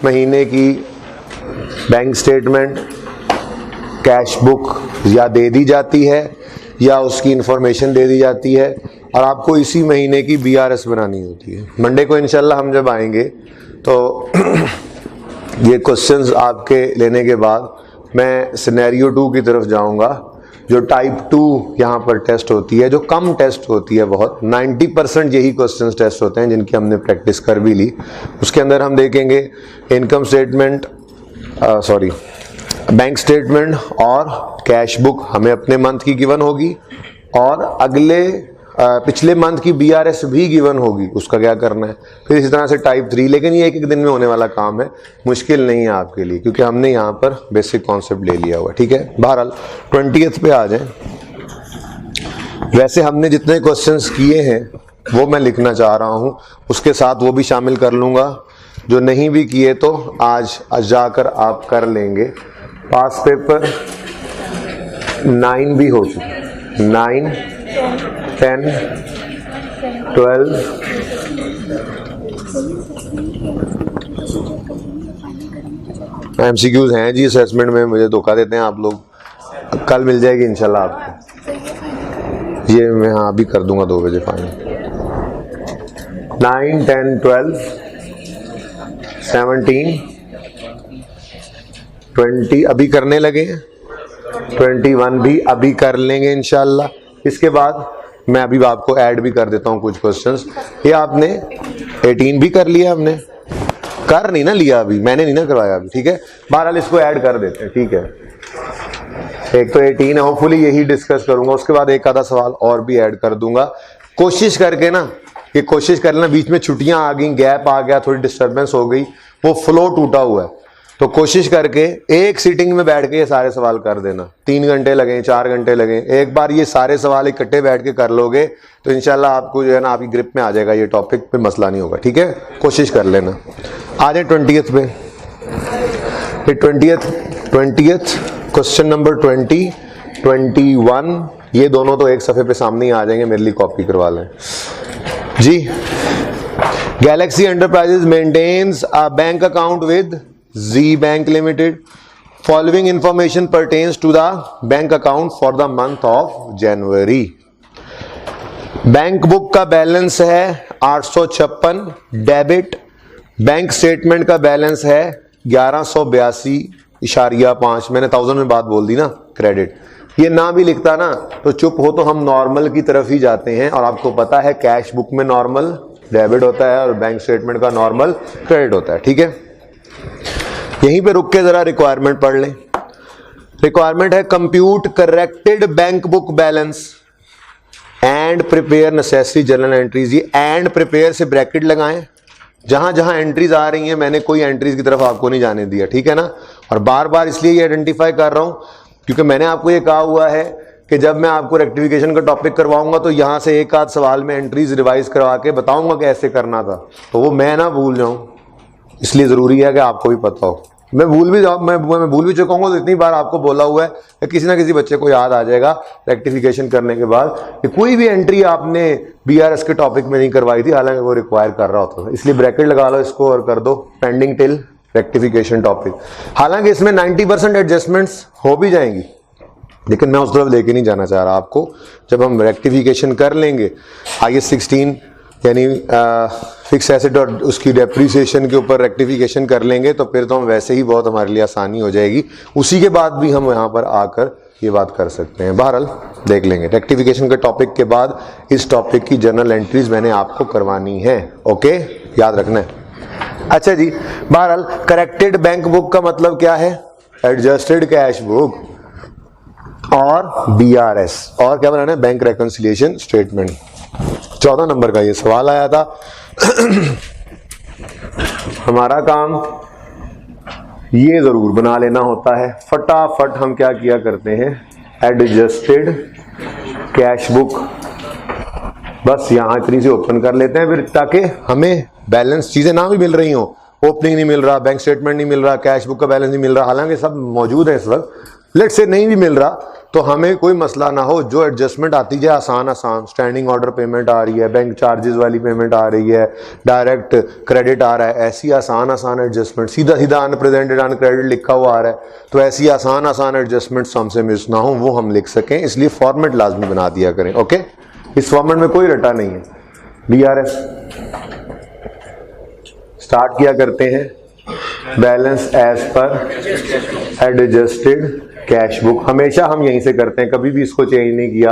महीने की bank statement, cash book या दे दी जाती है या उसकी इंफॉर्मेशन दे दी जाती है और आपको इसी महीने की BRS बनानी होती है। मंडे को इंशाल्लाह हम जब आएंगे तो ये क्वेश्चंस आपके लेने के बाद मैं सिनेरियो 2 की तरफ जाऊंगा, जो टाइप 2 यहाँ पर टेस्ट होती है, जो कम टेस्ट होती है। बहुत 90% यही क्वेश्चंस टेस्ट होते हैं जिनकी हमने प्रैक्टिस कर भी ली। उसके अंदर हम देखेंगे इनकम स्टेटमेंट, बैंक स्टेटमेंट और कैश बुक हमें अपने मंथ की गिवन होगी और अगले पिछले मंथ की BRS भी गिवन होगी, उसका क्या करना है। फिर इसी तरह से टाइप 3, लेकिन ये एक दिन में होने वाला काम है, मुश्किल नहीं है आपके लिए क्योंकि हमने यहाँ पर बेसिक कॉन्सेप्ट ले लिया हुआ, ठीक है। बहरहाल 20th पे आ जाए। वैसे हमने जितने क्वेश्चंस किए हैं वो मैं लिखना चाह रहा हूँ, उसके साथ वो भी शामिल कर लूँगा। जो नहीं भी किए तो आज जाकर आप कर लेंगे। पास पेपर 9 भी हो चुके, 9, 10, 12, MCQs हैं जी। असेसमेंट में मुझे धोखा देते हैं आप लोग। कल मिल जाएगी इंशाल्लाह आपको, ये मैं हाँ अभी कर दूंगा 2 बजे फाइनल। 9, 10, 12, 17, 20 अभी करने लगे हैं, 21 भी अभी कर लेंगे इंशाल्लाह। इसके बाद मैं अभी आपको ऐड भी कर देता हूं कुछ क्वेश्चंस। ये आपने 18 भी कर लिया, हमने कर नहीं ना लिया अभी, मैंने नहीं ना करवाया अभी, ठीक है। बहरहाल इसको ऐड कर देते हैं, ठीक है। एक तो 18 है, होपफुली यही डिस्कस करूंगा। उसके बाद एक आधा सवाल और भी ऐड कर दूंगा। कोशिश करके ना, ये कोशिश कर लेना, बीच में छुट्टियां आ गई, गैप आ गया, थोड़ी डिस्टर्बेंस हो गई, वो फ्लो टूटा हुआ है, तो कोशिश करके एक सीटिंग में बैठ के ये सारे सवाल कर देना। 3 घंटे लगे, 4 घंटे लगे, एक बार ये सारे सवाल इकट्ठे बैठ के कर लोगे तो इंशाल्लाह आपको जो है ना आपकी ग्रिप में आ जाएगा ये टॉपिक, पे मसला नहीं होगा, ठीक है। कोशिश कर लेना। आ जाए 20th पे। 20th क्वेश्चन नंबर 20, 21, ये दोनों तो एक सफ़े पे सामने ही आ जाएंगे, मेरे लिए कॉपी करवा लें जी। Galaxy enterprises maintains a bank account with Z Bank Limited. Following information pertains to the bank account for the month of January. Bank book का बैलेंस है 856 डेबिट, बैंक स्टेटमेंट का बैलेंस है 1182.5। मैंने 1000 में बात बोल दी ना, क्रेडिट। ये ना भी लिखता ना तो चुप हो, तो हम नॉर्मल की तरफ ही जाते हैं। और आपको पता है कैश बुक में नॉर्मल डेबिट होता है और बैंक स्टेटमेंट का नॉर्मल क्रेडिट होता है, ठीक है। यहीं पे रुक के जरा रिक्वायरमेंट पढ़ लें। रिक्वायरमेंट है compute corrected bank book balance and prepare necessary journal entries. ये एंड प्रिपेयर से ब्रैकेट लगाएं, जहां जहां एंट्रीज आ रही हैं मैंने कोई एंट्रीज की तरफ आपको नहीं जाने दिया, ठीक है ना। और बार बार इसलिए ये आइडेंटिफाई कर रहा हूं क्योंकि मैंने आपको ये कहा हुआ है कि जब मैं आपको रेक्टिफिकेशन का टॉपिक करवाऊंगा तो यहां से एक आध सवाल में एंट्रीज रिवाइज करवा के बताऊंगा कि ऐसे करना था, तो वो मैं ना भूल जाऊं, इसलिए जरूरी है कि आपको भी पता हो। मैं भूल भी चुका हूँ तो इतनी बार आपको बोला हुआ है कि किसी ना किसी बच्चे को याद आ जाएगा रेक्टिफिकेशन करने के बाद कि कोई भी एंट्री आपने BRS के टॉपिक में नहीं करवाई थी, हालांकि वो रिक्वायर कर रहा होता था। इसलिए ब्रैकेट लगा लो इसको और कर दो पेंडिंग टिल रेक्टिफिकेशन टॉपिक। हालांकि इसमें 90% एडजस्टमेंट्स हो भी जाएंगी, लेकिन मैं उस तरफ लेके नहीं जाना चाह रहा आपको। जब हम रेक्टिफिकेशन कर लेंगे IAS 16 यानी फिक्स एसेट और उसकी डेप्रीसिएशन के ऊपर रेक्टिफिकेशन कर लेंगे तो फिर तो हम वैसे ही बहुत हमारे लिए आसानी हो जाएगी। उसी के बाद भी हम यहाँ पर आकर ये बात कर सकते हैं। बहरहाल देख लेंगे रेक्टिफिकेशन के टॉपिक के बाद इस टॉपिक की जर्नल एंट्रीज मैंने आपको करवानी है, ओके, याद रखना है। अच्छा जी, बहरहाल करेक्टेड बैंक बुक का मतलब क्या है? एडजस्टेड कैश बुक और BRS, और क्या बनाना है? Bank reconciliation statement. 14 नंबर का ये सवाल आया था। हमारा काम ये जरूर बना लेना होता है। फटाफट हम क्या किया करते हैं? एडजस्टेड कैश बुक, बस यहां इतनी सी ओपन कर लेते हैं फिर, ताकि हमें बैलेंस चीजें ना भी मिल रही हो। ओपनिंग नहीं मिल रहा, बैंक स्टेटमेंट नहीं मिल रहा, कैश बुक का बैलेंस नहीं मिल रहा, हालांकि सब मौजूद है इस वक्त। लेट से नहीं भी मिल रहा तो हमें कोई मसला ना हो, जो एडजस्टमेंट आती जाए आसान आसान, स्टैंडिंग ऑर्डर पेमेंट आ रही है, बैंक चार्जेस वाली पेमेंट आ रही है, डायरेक्ट क्रेडिट आ रहा है, ऐसी आसान आसान एडजस्टमेंट, सीधा सीधा अनप्रेजेंटेड अनक्रेडिट लिखा हुआ आ रहा है, तो ऐसी आसान आसान एडजस्टमेंट्स हमसे मिस ना हो, वो हम लिख सकें, इसलिए फॉर्मेट लाजमी बना दिया करें। ओके, इस फॉर्मेट में कोई रटा नहीं है। BRS स्टार्ट किया करते हैं, balance as per adjusted cash book, हमेशा हम यहीं से करते हैं, कभी भी इसको चेंज नहीं किया।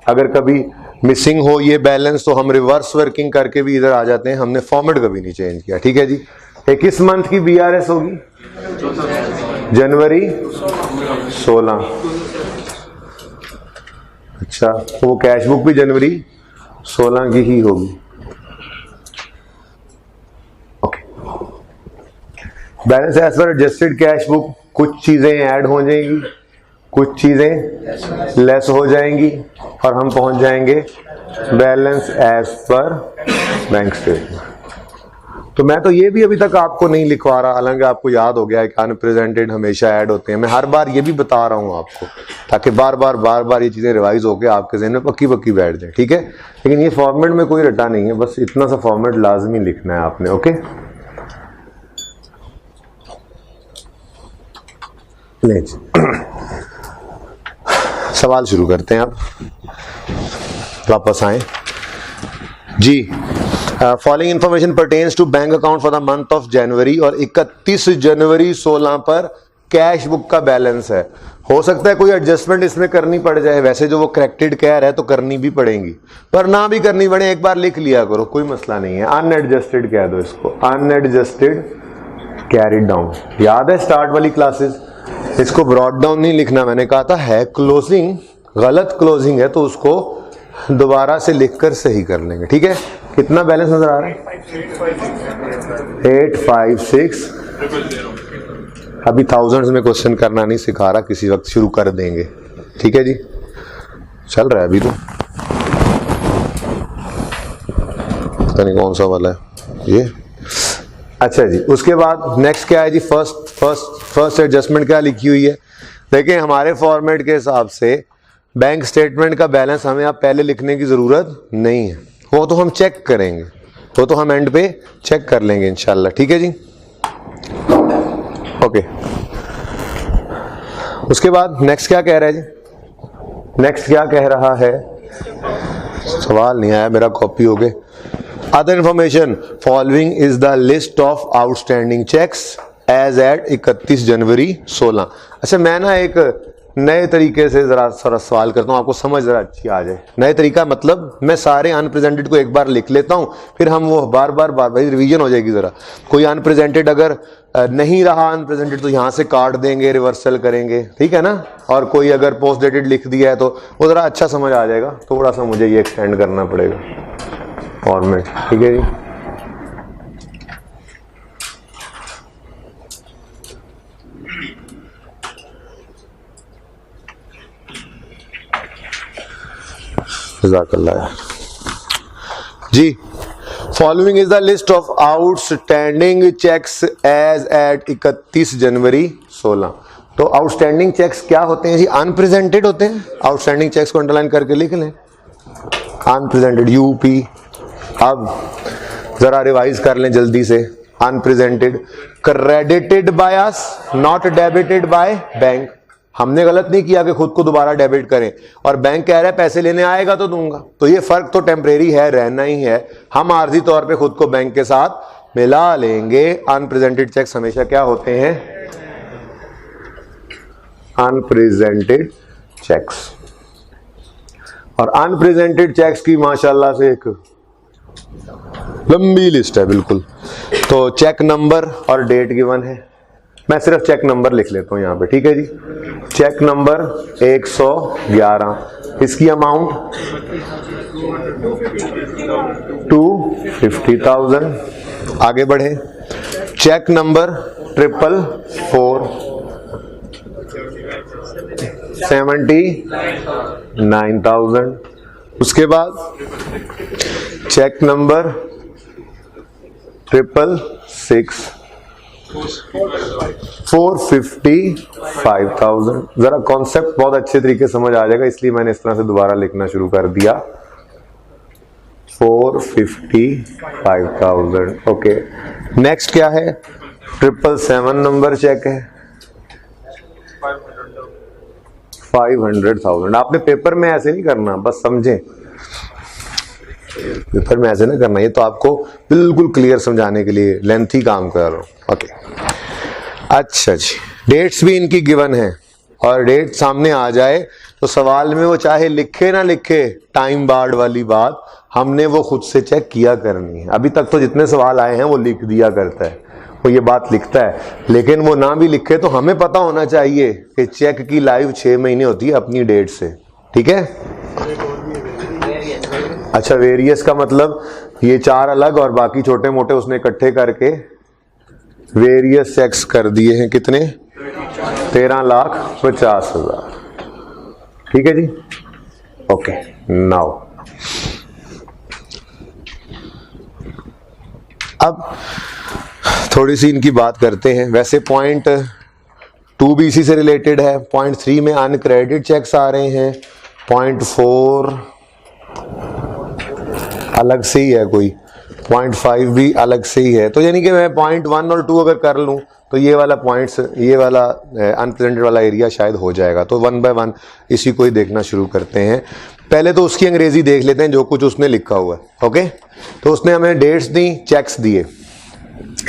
अगर कभी मिसिंग हो ये बैलेंस तो हम रिवर्स वर्किंग करके भी इधर आ जाते हैं, हमने फॉर्मेट कभी नहीं चेंज किया। ठीक है जी। ये किस मंथ की BRS होगी? जनवरी 16। अच्छा, तो वो कैश बुक भी जनवरी 16 की ही होगी। Balance as per adjusted cash book, कुछ चीजें ऐड हो जाएंगी, कुछ चीजें लेस हो जाएंगी और हम पहुंच जाएंगे balance as per bank statement. तो मैं तो ये भी अभी तक आपको नहीं लिखवा रहा, हालांकि आपको याद हो गया है कि अनप्रेजेंटेड हमेशा ऐड होते हैं। मैं हर बार ये भी बता रहा हूं आपको, ताकि बार बार ये चीजें रिवाइज होकर आपके ज़हन में पक्की पक्की बैठ जाए। ठीक है, लेकिन ये फॉर्मेट में कोई रटा नहीं है, बस इतना सा फॉर्मेट लाजमी लिखना है आपने। ओके, सवाल शुरू करते हैं। अब वापस आए जी। Following information pertains to bank account for the month of January, और 31 जनवरी 16 पर कैश बुक का बैलेंस है। हो सकता है कोई एडजस्टमेंट इसमें करनी पड़ जाए, वैसे जो वो करेक्टेड कह रहा है तो करनी भी पड़ेंगी, पर ना भी करनी पड़े एक बार लिख लिया करो, कोई मसला नहीं है। अनएडजस्टेड कह दो इसको, अनएडजस्टेड कैरिड डाउन। याद है स्टार्ट वाली क्लासेस, इसको ब्रॉड डाउन नहीं लिखना, मैंने कहा था है क्लोजिंग, गलत क्लोजिंग है तो उसको दोबारा से लिखकर सही कर लेंगे। ठीक है, कितना बैलेंस नजर आ रहा है? 856। अभी थाउजेंड्स में क्वेश्चन करना नहीं सिखा रहा, किसी वक्त शुरू कर देंगे। ठीक है जी, चल रहा है अभी तो, पता नहीं कौन सा वाला है ये। अच्छा जी, उसके बाद नेक्स्ट क्या है जी? फर्स्ट एडजस्टमेंट क्या लिखी हुई है? देखिए, हमारे फॉर्मेट के हिसाब से बैंक स्टेटमेंट का बैलेंस हमें आप पहले लिखने की जरूरत नहीं है, वो तो हम चेक करेंगे, वो तो हम एंड पे चेक कर लेंगे इंशाल्लाह। ठीक है जी, ओके। उसके बाद नेक्स्ट क्या कह रहा है जी? नेक्स्ट क्या कह रहा है? सवाल नहीं आया मेरा, कॉपी हो गए। Other information, following is the list of outstanding cheques as at 31 January 16। अच्छा, मैं ना एक नए तरीके से जरा सवाल करता हूँ, आपको समझ जरा अच्छी आ जाए। नए तरीका मतलब मैं सारे अनप्रेजेंटेड को एक बार लिख लेता हूँ, फिर हम वो बार बार रिवीजन हो जाएगी जरा। कोई अनप्रेजेंटेड अगर नहीं रहा अनप्रेजेंटेड तो यहाँ से काट देंगे, रिवर्सल करेंगे, ठीक है ना। और कोई अगर पोस्ट डेटेड लिख दिया है तो वो जरा अच्छा समझ आ जाएगा। थोड़ा सा मुझे ये एक्सटेंड करना पड़ेगा फॉर्मेट। ठीक है जी, जज़ाकल्लाह जी। Following is the list of outstanding cheques as at 31 January 16। तो आउटस्टैंडिंग चेक्स क्या होते हैं जी? अनप्रेजेंटेड होते हैं। आउटस्टैंडिंग चेक्स को अंडरलाइन करके लिख लें, अनप्रेजेंटेड यूपी। अब जरा रिवाइज कर लें जल्दी से। Unrepresented, credited by us, not debited by bank. हमने गलत नहीं किया कि खुद को दोबारा डेबिट करें, और बैंक कह रहा है पैसे लेने आएगा तो दूंगा, तो ये फर्क तो टेम्परेरी है, रहना ही है। हम आर्जी तौर पे खुद को बैंक के साथ मिला लेंगे। अनप्रेजेंटेड चेक्स हमेशा क्या होते हैं? Unpresented cheques. और अनप्रेजेंटेड चेक्स की माशाल्लाह से एक लंबी लिस्ट है बिल्कुल। तो चेक नंबर और डेट गिवन है, मैं सिर्फ चेक नंबर लिख लेता हूं यहां पे। ठीक है जी, चेक नंबर 111, इसकी अमाउंट 250,000। आगे बढ़े, चेक नंबर 444, 79,000। उसके बाद चेक नंबर 666, 455,000। जरा कॉन्सेप्ट बहुत अच्छे तरीके समझ आ जाएगा, इसलिए मैंने इस तरह से दोबारा लिखना शुरू कर दिया। 455,000। ओके, नेक्स्ट क्या है? 777 नंबर चेक है 500,000। आपने पेपर में ऐसे नहीं करना, बस समझें, पेपर में ऐसे ना करना, ये तो आपको बिल्कुल क्लियर समझाने के लिए लेंथी काम कर रहा हूं। ओके, अच्छा जी, डेट्स भी इनकी गिवन है और डेट सामने आ जाए तो सवाल में वो चाहे लिखे ना लिखे, टाइम बार्ड वाली बात हमने वो खुद से चेक किया करनी है। अभी तक तो जितने सवाल आए हैं वो लिख दिया करता है, वो ये बात लिखता है, लेकिन वो ना भी लिखे तो हमें पता होना चाहिए कि चेक की लाइव 6 महीने होती है अपनी डेट से। ठीक है? अच्छा, वेरियस का मतलब ये 4 अलग और बाकी छोटे मोटे उसने इकट्ठे करके वेरियस चेक्स कर दिए हैं। कितने? 13,50,000। ठीक है जी? ओके, नाउ अब थोड़ी सी इनकी बात करते हैं। वैसे पॉइंट 2 भी इसी से रिलेटेड है। पॉइंट 3 में अनक्रेडिट चेक्स आ रहे हैं। पॉइंट 4 अलग से ही है कोई, पॉइंट 5 भी अलग से ही है। तो यानी कि मैं पॉइंट 1 और 2 अगर कर लूं तो ये वाला पॉइंट्स, ये वाला अनप्रेजेंटेड वाला एरिया शायद हो जाएगा। तो 1 बाय 1 इसी को ही देखना शुरू करते हैं। पहले तो उसकी अंग्रेजी देख लेते हैं जो कुछ उसने लिखा हुआ है। ओके, तो उसने हमें डेट्स दी, चेक्स दिए।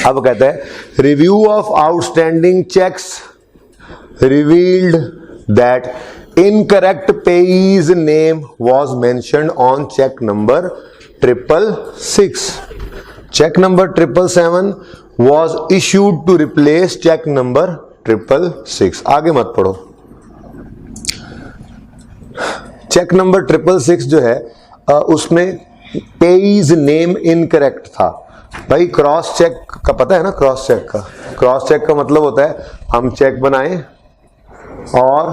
अब कहता है review of outstanding cheques revealed that incorrect payee's name was mentioned on cheque number 666। Cheque number 777 was issued to replace check number 666। आगे मत पढ़ो। चेक नंबर 666 जो है उसमें पेईज नेम इनकरेक्ट था। भाई क्रॉस चेक का पता है ना? क्रॉस चेक का मतलब होता है हम चेक बनाएं और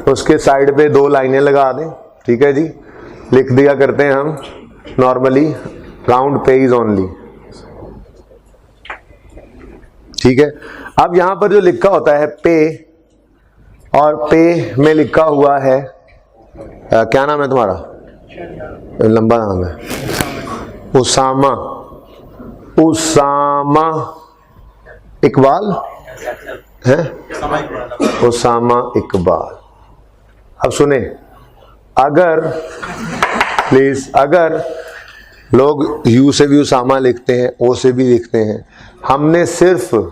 उसके साइड पे 2 लाइनें लगा दें। ठीक है जी? लिख दिया करते हैं हम नॉर्मली राउंड पेईज ओनली। ठीक है? अब यहां पर जो लिखा होता है पे, और पे में लिखा हुआ है क्या नाम है तुम्हारा? लंबा नाम है उसामा इकबाल है? उसामा इकबाल। अब सुने, अगर प्लीज, अगर लोग यू से भी उसामा लिखते हैं, ओ से भी लिखते हैं, हमने सिर्फ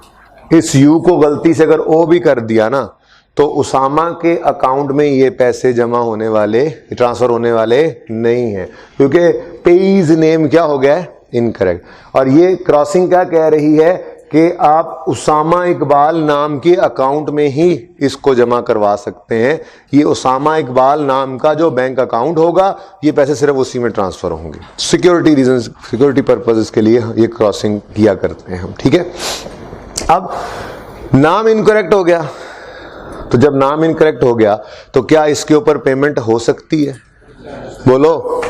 इस यू को गलती से अगर ओ भी कर दिया ना तो उसामा के अकाउंट में ये पैसे जमा होने वाले, ट्रांसफर होने वाले नहीं है, क्योंकि पेईज नेम क्या हो गया है? इनकरेक्ट। और ये क्रॉसिंग क्या कह रही है कि आप उसामा इकबाल नाम के अकाउंट में ही इसको जमा करवा सकते हैं। ये उसामा इकबाल नाम का जो बैंक अकाउंट होगा, ये पैसे सिर्फ उसी में ट्रांसफर होंगे। सिक्योरिटी रीजन, सिक्योरिटी पर्पसेस के लिए ये क्रॉसिंग किया करते हैं हम। ठीक है? अब नाम इनकरेक्ट हो गया, तो जब नाम इनकरेक्ट हो गया तो क्या इसके ऊपर पेमेंट हो सकती है? बोलो।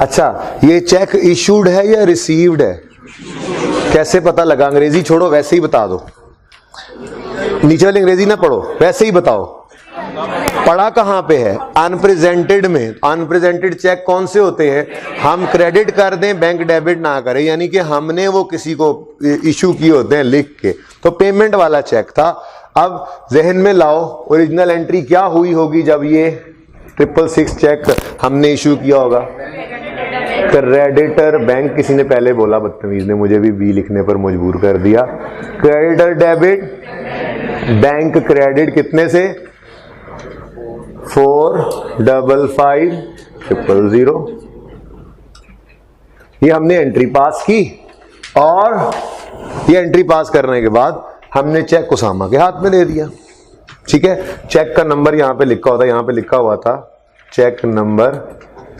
अच्छा, ये चेक इशूड है या रिसीव्ड है? कैसे पता लगा? अंग्रेजी छोड़ो, वैसे ही बता दो। नीचे वाली अंग्रेजी ना पढ़ो, वैसे ही बताओ। पढ़ा कहां पे है? अनप्रेजेंटेड में। अनप्रेजेंटेड चेक कौन से होते हैं? हम क्रेडिट कर दें, बैंक डेबिट ना करें, यानी कि हमने वो किसी को इशू किए होते हैं लिख के, तो पेमेंट वाला चेक था। अब जहन में लाओ ओरिजिनल एंट्री क्या हुई होगी जब ये 666 चेक हमने इशू किया होगा? क्रेडिटर बैंक, किसी ने पहले बोला, बदतमीज ने मुझे भी बी लिखने पर मजबूर कर दिया। क्रेडिटर डेबिट, बैंक क्रेडिट कितने से? 455,000। ये हमने एंट्री पास की, और ये एंट्री पास करने के बाद हमने चेक उसामा के हाथ में दे दिया। ठीक है? चेक का नंबर यहां पे लिखा होता है, यहां पे लिखा हुआ था चेक नंबर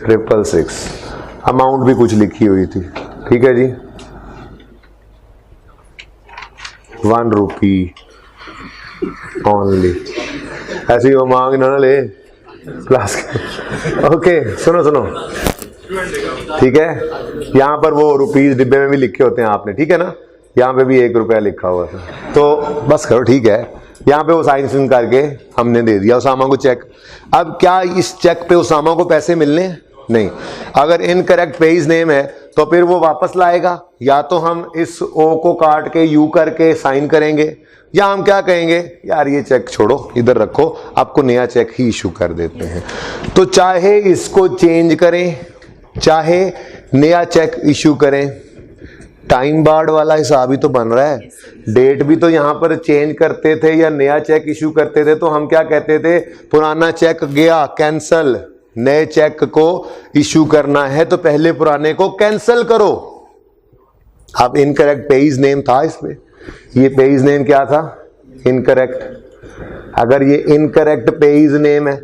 666। अमाउंट भी कुछ लिखी हुई थी। ठीक है जी? 1 रुपी ओनली। ऐसे ही वो मांग ना ले क्लास। ओके, सुनो सुनो, ठीक है? यहां पर वो रुपीज डिब्बे में भी लिखे होते हैं आपने, ठीक है ना? यहाँ पे भी 1 रुपया लिखा हुआ था, तो बस करो, ठीक है। यहाँ पे वो साइन करके हमने दे दिया उसामा को चेक। अब क्या इस चेक पे उसामा को पैसे मिलने हैं? नहीं। अगर इनकरेक्ट पेज नेम है तो फिर वो वापस लाएगा, या तो हम इस ओ को काट के यू करके साइन करेंगे, या हम क्या कहेंगे, यार ये चेक छोड़ो, इधर रखो, आपको नया चेक ही इशू कर देते हैं। तो चाहे इसको चेंज करें, चाहे नया चेक इशू करें, टाइम बार्ड वाला हिसाब ही तो बन रहा है। डेट भी तो यहां पर चेंज करते थे या नया चेक इशू करते थे तो हम क्या कहते थे, पुराना चेक गया कैंसल, नए चेक को इशू करना है तो पहले पुराने को कैंसल करो। अब इनकरेक्ट पेज नेम था इसमें, ये पेज नेम क्या था, इनकरेक्ट। अगर ये इनकरेक्ट पेज नेम है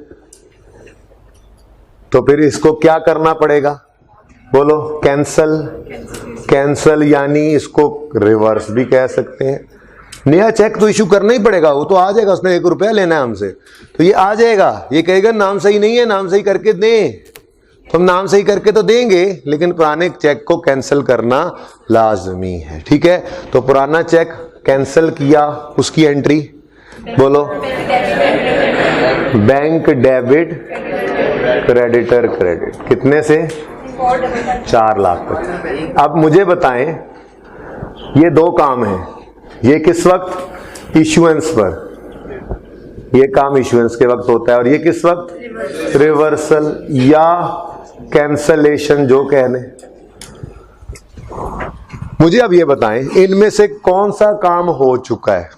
तो फिर इसको क्या करना पड़ेगा, बोलो, कैंसल। कैंसल यानी इसको रिवर्स भी कह सकते हैं। नया चेक तो इशू करना ही पड़ेगा, वो तो आ जाएगा, उसने 1 रुपया लेना है हमसे तो ये आ जाएगा। ये कहेगा नाम सही नहीं है, नाम सही करके दें, तो हम नाम सही करके तो देंगे, लेकिन पुराने चेक को कैंसिल करना लाजमी है। ठीक है, तो पुराना चेक कैंसिल किया, उसकी एंट्री बोलो, बैंक डेबिट क्रेडिटर क्रेडिट, कितने से 4 लाख तक। अब मुझे बताएं, ये 2 काम है, ये किस वक्त, इशुएंस पर, ये काम इशुएंस के वक्त होता है, और ये किस वक्त, रिवर्सल या कैंसलेशन जो कहने। मुझे अब ये बताएं, इनमें से कौन सा काम हो चुका है?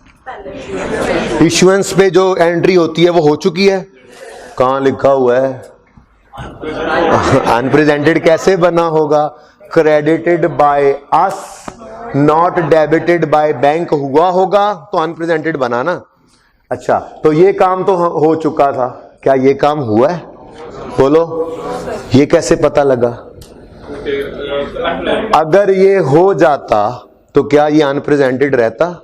इशुएंस पे जो एंट्री होती है वो हो चुकी है, कहां लिखा हुआ है, अनप्रेजेंटेड कैसे बना होगा, credited by us not debited by bank हुआ होगा तो अनप्रेजेंटेड बना ना। अच्छा, तो ये काम तो हो चुका था, क्या ये काम हुआ है, बोलो, ये कैसे पता लगा? अगर ये हो जाता तो क्या ये अनप्रेजेंटेड रहता?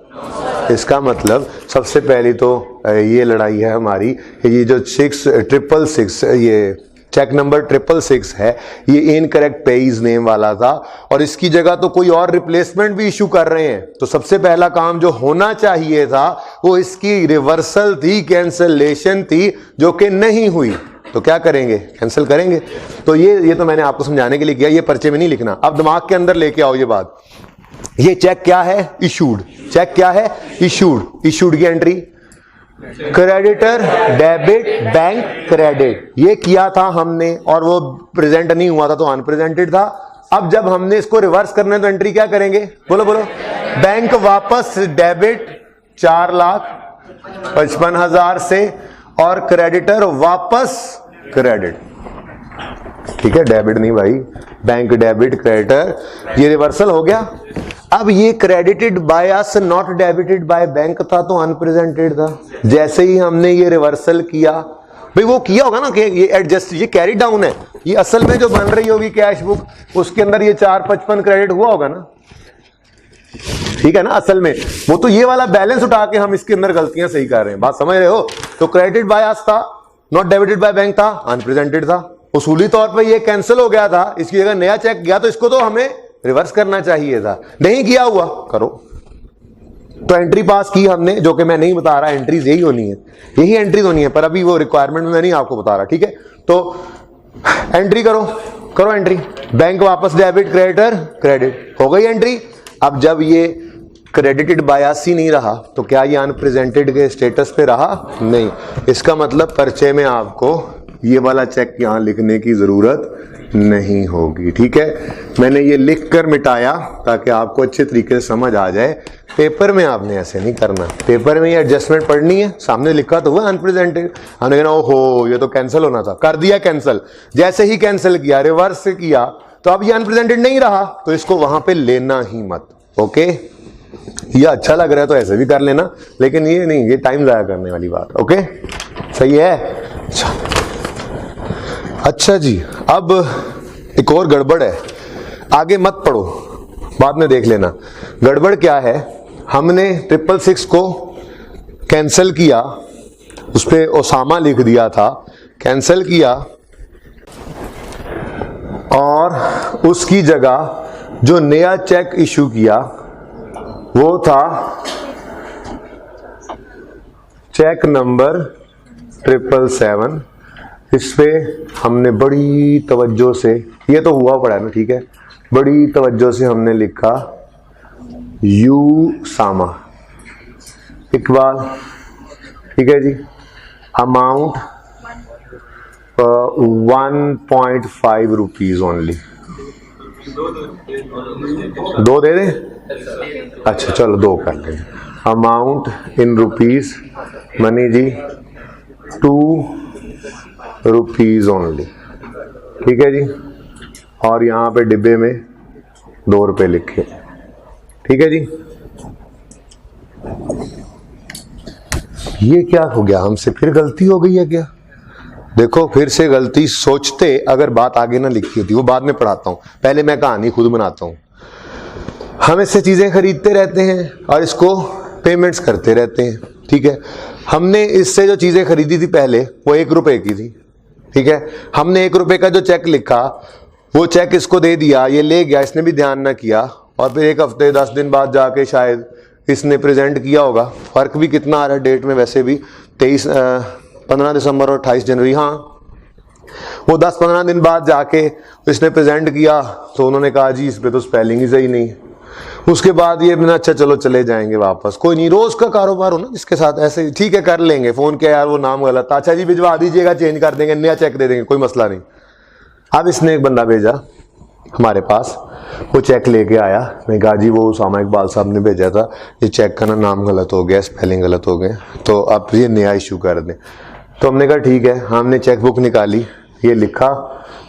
इसका मतलब सबसे पहली तो ये लड़ाई है हमारी, ये जो 666 ये चेक नंबर 666 है, ये इनकरेक्ट पेज नेम वाला था और इसकी जगह तो कोई और रिप्लेसमेंट भी इशू कर रहे हैं। तो सबसे पहला काम जो होना चाहिए था वो इसकी रिवर्सल थी, कैंसलेशन थी, जो कि नहीं हुई। तो क्या करेंगे, कैंसिल करेंगे। तो ये तो मैंने आपको समझाने के लिए किया, ये पर्चे में नहीं लिखना। अब दिमाग के अंदर लेके आओ ये बात, ये चेक क्या है, इशूड। चेक क्या है, इशूड। इशूड की entry creditor debit bank credit, ये किया था हमने और वो प्रेजेंट नहीं हुआ था तो अनप्रेजेंटेड था। अब जब हमने इसको रिवर्स करना है तो एंट्री क्या करेंगे, बोलो बोलो, बैंक वापस डेबिट 4,55,000 से और क्रेडिटर वापस क्रेडिट। ठीक है, डेबिट नहीं भाई, बैंक डेबिट क्रेडिटर, ये रिवर्सल हो गया। अब ये credited by us not debited by bank था तो अनप्रेजेंटेड था। जैसे ही हमने ये रिवर्सल किया, भाई वो किया होगा ना कि ये एडजस्ट, ये कैरी डाउन है, ये असल में जो बन रही होगी कैश बुक, उसके अंदर ये 455 क्रेडिट हुआ होगा ना, ठीक है ना। असल में वो तो ये वाला बैलेंस उठा के हम इसके अंदर गलतियां सही कर रहे हैं, बात समझ रहे हो। तो क्रेडिटेड बाय अस था, नॉट डेबिटेड बाय बैंक था, अनप्रेजेंटेड था। उसूली तौर पर ये कैंसिल हो गया था, इसकी जगह नया चेक गया तो इसको तो हमें रिवर्स करना चाहिए था, नहीं किया हुआ, करो। तो एंट्री पास की हमने, जो कि मैं नहीं बता रहा, एंट्रीज यही होनी है, यही एंट्रीज होनी है, पर अभी वो रिक्वायरमेंट में मैं नहीं आपको बता रहा, ठीक है। तो एंट्री करो, करो एंट्री, बैंक वापस डेबिट क्रेडिटर क्रेडिट, हो गई एंट्री। अब जब ये क्रेडिटेड बाय अस ही नहीं रहा तो क्या ये अनप्रेजेंटेड के स्टेटस पे रहा? नहीं। इसका मतलब पर्चे में आपको ये वाला चेक यहां लिखने की जरूरत नहीं होगी, ठीक है। मैंने ये लिख कर मिटाया ताकि आपको अच्छे तरीके से समझ आ जाए। पेपर में आपने ऐसे नहीं करना, पेपर में ये एडजस्टमेंट पढ़नी है, सामने लिखा तो हुआ अनप्रेजेंटेड, हमने कहना ओहो ये तो कैंसिल होना था, कर दिया कैंसिल। जैसे ही कैंसिल किया, रिवर्स से किया, तो अब ये अनप्रेजेंटेड नहीं रहा, तो इसको वहां पे लेना ही मत। ओके, ये अच्छा लग रहा है तो ऐसे भी कर लेना, लेकिन ये नहीं, ये टाइम जाया करने वाली बात। ओके, सही है। अच्छा जी, अब एक और गड़बड़ है, आगे मत पढ़ो, बाद में देख लेना। गड़बड़ क्या है, हमने 666 को कैंसिल किया, उस पे ओसामा लिख दिया था, कैंसिल किया और उसकी जगह जो नया चेक इशू किया वो था चेक नंबर 777। इस पे हमने बड़ी तवज्जो से, ये तो हुआ पड़ा है ना, ठीक है, बड़ी तवज्जो से हमने लिखा सामा इकबाल, ठीक है जी। Amount 1.5 rupees only. दो दे दें? अच्छा चलो 2 कर लेंगे। अमाउंट इन रुपीज, मनी जी 2 रुपीज ओनली, ठीक है जी। और यहां पे डिब्बे में 2 रुपए लिखे, ठीक है जी। ये क्या हो गया, हमसे फिर गलती हो गई है क्या? देखो फिर से गलती, सोचते अगर बात आगे ना लिखी होती, वो बाद में पढ़ाता हूं, पहले मैं कहानी खुद बनाता हूं। हम इससे चीजें खरीदते रहते हैं और इसको पेमेंट्स करते रहते हैं, ठीक है। हमने इससे जो चीजें खरीदी थी पहले वो 1 रुपए की थी, ठीक है। हमने 1 रुपए का जो चेक लिखा वो चेक इसको दे दिया, ये ले गया, इसने भी ध्यान ना किया, और फिर 1 हफ्ते 10 दिन बाद जाके शायद इसने प्रेजेंट किया होगा। फर्क भी कितना आ रहा है डेट में, वैसे भी 15 दिसंबर और 28 जनवरी, हाँ वो 10-15 दिन बाद जाके इसने प्रेजेंट किया तो उन्होंने कहा जी इस पे तो स्पेलिंग ही सही नहीं। उसके बाद ये अच्छा चलो चले जाएंगे वापस, कोई नहीं, रोज का कारोबार हो ना जिसके साथ, ऐसे ठीक है कर लेंगे, फोन किया यार वो नाम गलत था, अच्छा जी भिजवा दीजिएगा, चेंज कर देंगे, नया चेक दे देंगे, कोई मसला नहीं। अब इसने एक बंदा भेजा हमारे पास, वो चेक लेके आया, मैं कहा जी वो उसामा इकबाल साहब ने भेजा था, ये चेक का ना नाम गलत हो गया, स्पेलिंग गलत हो गया, तो अब ये नया इशू कर दें। तो हमने कहा ठीक है, हमने चेक बुक निकाली, ये लिखा,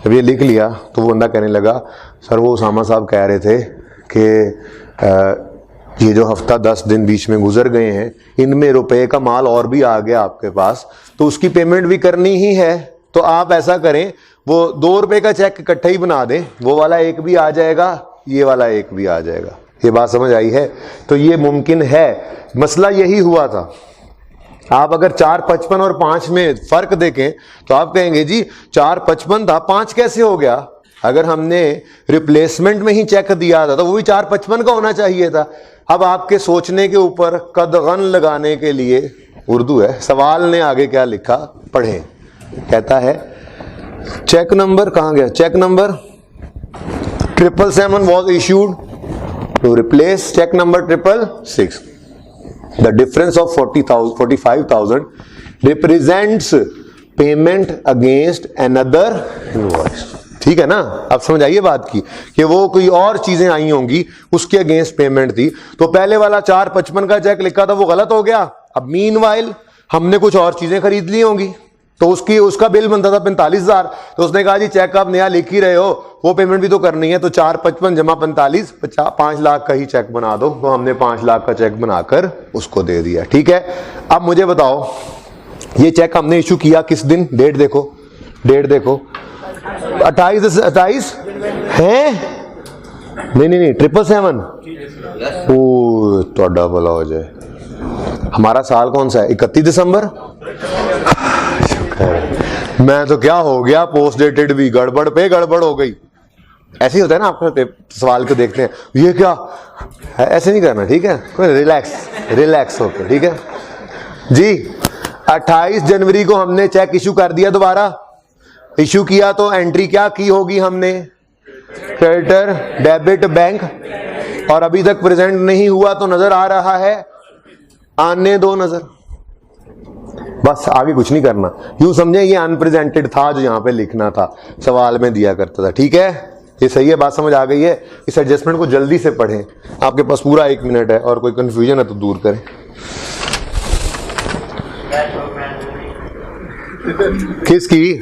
जब ये लिख लिया तो वो बंदा कहने लगा सर वो उसामा साहब कह रहे थे कि ये जो हफ्ता 10 दिन बीच में गुजर गए हैं इनमें रुपए का माल और भी आ गया आपके पास, तो उसकी पेमेंट भी करनी ही है, तो आप ऐसा करें वो 2 रुपए का चेक इकट्ठा ही बना दें, वो वाला 1 भी आ जाएगा, ये वाला 1 भी आ जाएगा। ये बात समझ आई है? तो ये मुमकिन है, मसला यही हुआ था। आप अगर 4.55 और 5 में फर्क देखें तो आप कहेंगे जी 4.55 था 5 कैसे हो गया? अगर हमने रिप्लेसमेंट में ही चेक दिया था तो वो भी 4.55 का होना चाहिए था। अब आपके सोचने के ऊपर कदगन लगाने के लिए, उर्दू है, सवाल ने आगे क्या लिखा पढ़ें। कहता है चेक नंबर कहां गया, check number 777 was issued to replace check number 666. The difference of 45,000 represents payment against another invoice. ठीक है ना? अब समझ आइए बात की कि वो कोई और चीजें आई होंगी उसके अगेंस्ट पेमेंट थी, तो पहले वाला 4.55 का चेक लिखा था वो गलत हो गया। अब मीनवाइल हमने कुछ और चीजें खरीद ली होंगी, तो उसका बिल बनता था 45,000, तो उसने कहा जी चेक आप नया लिख ही रहे हो, वो पेमेंट भी तो करनी है, तो 4.55 जमा 45, 5 लाख का ही चेक बना दो। तो हमने 5 लाख का चेक बनाकर उसको दे दिया, ठीक है। अब मुझे बताओ ये चेक हमने इशू किया किस दिन, डेट देखो, 28 है, नहीं 777, ओ तो भला हो जाए। हमारा साल कौन सा है, 31 दिसंबर। मैं तो क्या हो गया, पोस्ट डेटेड भी गड़बड़ पे गड़बड़ हो गई। ऐसे ही होता है ना, आप सवाल को देखते हैं ये क्या है, ऐसे नहीं करना, ठीक है, रिलैक्स होकर, ठीक है जी। 28 जनवरी को हमने चेक इशू कर दिया, दोबारा इशू किया तो एंट्री क्या की होगी हमने, क्रेडिटर डेबिट बैंक, और अभी तक प्रेजेंट नहीं हुआ तो नजर आ रहा है, आने दो नजर, बस आगे कुछ नहीं करना। यूं समझे ये अनप्रेजेंटेड था जो यहां पे लिखना था, सवाल में दिया करता था, ठीक है। ये सही है, बात समझ आ गई है। इस एडजस्टमेंट को जल्दी से पढ़ें, आपके पास पूरा 1 मिनट है, और कोई कंफ्यूजन है तो दूर करें। किसकी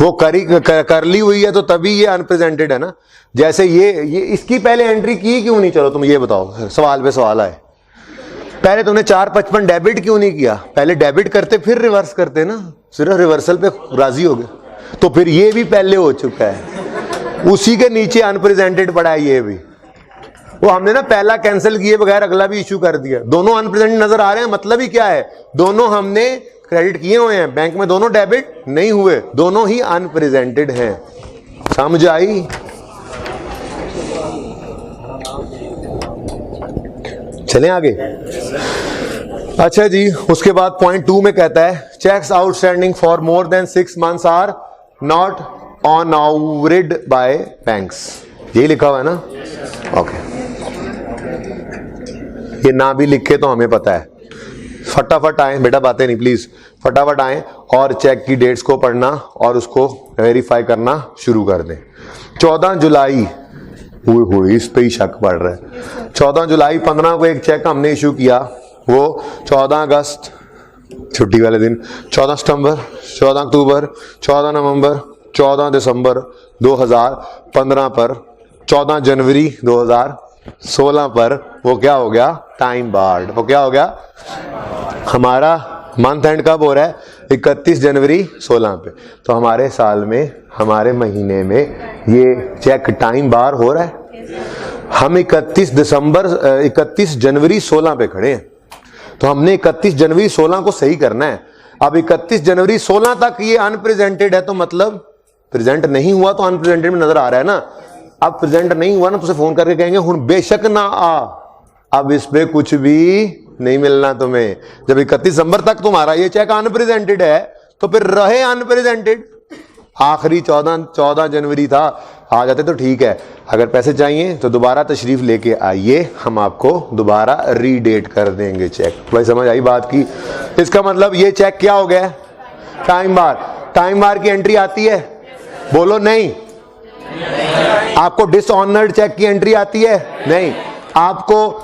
वो कर ली हुई है तो तभी ये अनप्रेजेंटेड है ना। जैसे ये इसकी पहले एंट्री की क्यों नहीं, चलो तुम ये बताओ, सवाल पे सवाल आए। पहले तुमने 4.55 डेबिट क्यों नहीं किया, पहले डेबिट करते फिर रिवर्स करते ना, सिर्फ रिवर्सल पे राजी हो गए, तो फिर ये भी पहले हो चुका है, उसी के नीचे अनप्रेजेंटेड पड़ा है ये भी। वो हमने ना पहला कैंसिल किए बगैर अगला भी इशू कर दिया, दोनों अनप्रेजेंटेड नजर आ रहे हैं, मतलब ही क्या है, दोनों हमने क्रेडिट किए हुए हैं, बैंक में दोनों डेबिट नहीं हुए, दोनों ही अनप्रेजेंटेड हैं। समझ आई? चलें आगे। अच्छा जी, उसके बाद पॉइंट 2 में कहता है cheques outstanding for more than 6 months are not honoured by banks. यही लिखा हुआ है ना? ओके, ये ना भी लिखे तो हमें पता है। फटाफट आए बेटा, बातें नहीं प्लीज, फटाफट आए और चेक की डेट्स को पढ़ना और उसको वेरीफाई करना शुरू कर दें। 14 जुलाई, इस पे ही शक पड़ रहा है। 14 जुलाई 15 को एक चेक हमने इशू किया, वो 14 अगस्त छुट्टी वाले दिन, 14 सितंबर, 14 अक्टूबर, 14 नवंबर, 14 दिसंबर 2015 पर, 14 जनवरी 2016 पर वो क्या हो गया? Time barred. वो क्या हो गया? हमारा मंथ एंड कब हो रहा है? 31 जनवरी 16 पे। तो हमारे साल में, हमारे महीने में ये चेक टाइम बार हो रहा है। हम 31 जनवरी 16 पे खड़े हैं, तो हमने 31 जनवरी 16 को सही करना है। अब 31 जनवरी 16 तक ये अनप्रेजेंटेड है, तो मतलब प्रेजेंट नहीं हुआ तो अनप्रेजेंटेड में नजर आ रहा है ना। अब प्रेजेंट नहीं हुआ ना, तो उसे फोन करके कहेंगे हुन बेशक ना आ, अब इस पे कुछ भी नहीं मिलना तुम्हें। जब 31 दिसंबर तक तुम्हारा ये चेक अनप्रेजेंटेड है तो फिर रहे अनप्रेजेंटेड। आखिरी 14 जनवरी था, आ जाते तो ठीक है। अगर पैसे चाहिए तो दोबारा तशरीफ लेके आइए, हम आपको दोबारा रीडेट कर देंगे चेक। भाई समझ आई बात की? इसका मतलब ये चेक क्या हो गया? टाइम बार। टाइम बार की एंट्री आती है? बोलो नहीं। आपको डिसऑनर्ड चेक की एंट्री आती है? नहीं। आपको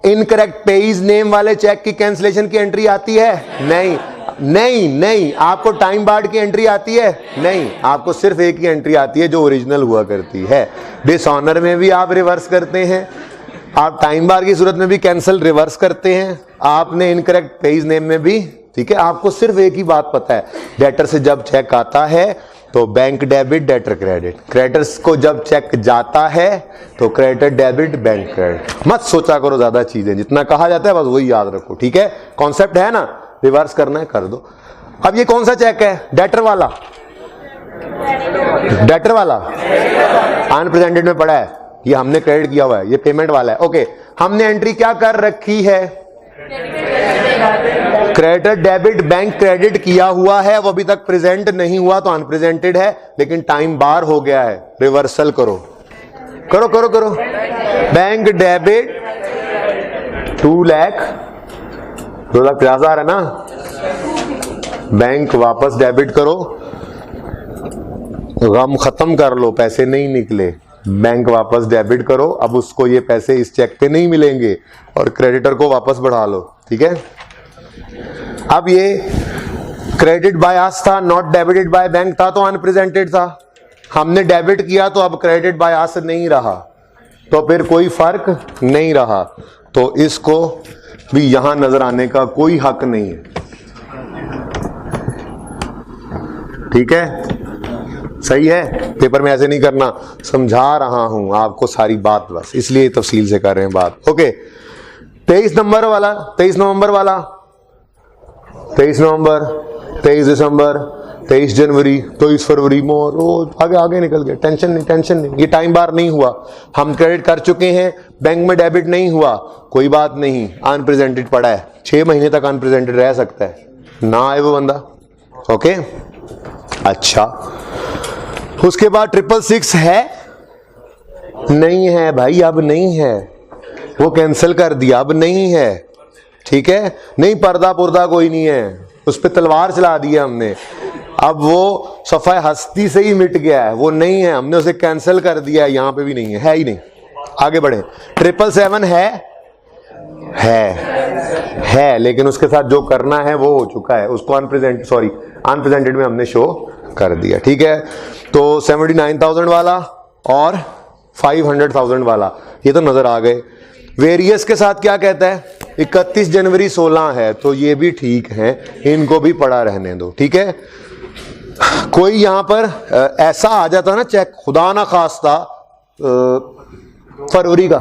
इनकरेक्ट पेईज नेम वाले चेक की कैंसिलेशन की एंट्री आती है? नहीं नहीं नहीं। आपको टाइम बार्ड की एंट्री आती है? नहीं। आपको सिर्फ एक ही एंट्री आती है जो ओरिजिनल हुआ करती है। डिसऑनर में भी आप रिवर्स करते हैं, आप टाइम बार की सूरत में भी कैंसिल रिवर्स करते हैं, आपने इनकरेक्ट पेईज नेम में भी। ठीक है, आपको सिर्फ एक ही बात पता है, डेटर से जब चेक आता है तो bank debit, debtor credit. Creditors को जब चेक जाता है तो क्रेडिटर डेबिट, बैंक क्रेडिट। मत सोचा करो ज्यादा चीजें, जितना कहा जाता है बस वही याद रखो। ठीक है, कॉन्सेप्ट है ना? रिवर्स करना है कर दो। अब ये कौन सा चेक है? डेटर वाला। डेटर वाला अनप्रेजेंटेड में पड़ा है, ये हमने क्रेडिट किया हुआ है, ये पेमेंट वाला है। ओके, हमने एंट्री क्या कर रखी है? क्रेडिटर डेबिट, बैंक क्रेडिट किया हुआ है, वो अभी तक प्रेजेंट नहीं हुआ तो अनप्रेजेंटेड है, लेकिन टाइम बार हो गया है। रिवर्सल करो करो करो करो। बैंक डेबिट 2,50,000 है ना, बैंक वापस डेबिट करो, गम खत्म कर लो, पैसे नहीं निकले, बैंक वापस डेबिट करो। अब उसको ये पैसे इस चेक पे नहीं मिलेंगे और क्रेडिटर को वापस बढ़ा लो। ठीक है, अब ये क्रेडिट बाय आस था, नॉट डेबिटेड बाय बैंक था, तो अनप्रेजेंटेड था। हमने डेबिट किया तो अब क्रेडिट बाय आस नहीं रहा, तो फिर कोई फर्क नहीं रहा, तो इसको भी यहां नजर आने का कोई हक नहीं है। ठीक है, सही है? पेपर में ऐसे नहीं करना, समझा रहा हूं आपको सारी बात, बस इसलिए तफसील से कर रहे हैं बात। ओके, 23 नवंबर वाला, 23 नवंबर वाला, 23 नवंबर, 23 दिसंबर, 23 जनवरी, 23 फरवरी, मोर आगे आगे निकल गया। टेंशन नहीं, टेंशन नहीं, ये टाइम बार नहीं हुआ, हम क्रेडिट कर चुके हैं, बैंक में डेबिट नहीं हुआ, कोई बात नहीं, अनप्रेजेंटेड पड़ा है, 6 महीने तक अनप्रेजेंटेड रह सकता है, ना आए वो बंदा। ओके, अच्छा, उसके बाद 666 है? नहीं है भाई, अब नहीं है, वो कैंसिल कर दिया, अब नहीं है। ठीक है, नहीं पर्दा पुर्दा कोई नहीं है, उस पर तलवार चला दी है हमने, अब वो सफाई हस्ती से ही मिट गया है, वो नहीं है, हमने उसे कैंसिल कर दिया है, यहां पे भी नहीं है ही नहीं। आगे बढ़े, 777 है, लेकिन उसके साथ जो करना है वो हो चुका है, उसको अनप्रेजेंटेड में हमने शो कर दिया। ठीक है, तो 79,000 वाला और 500,000 वाला ये तो नजर आ गए। वेरियस के साथ क्या कहता है? 31 जनवरी 16 है, तो ये भी ठीक है, इनको भी पड़ा रहने दो। ठीक है, कोई यहां पर ऐसा आ जाता ना चेक, खुदा ना खास्ता फरवरी का,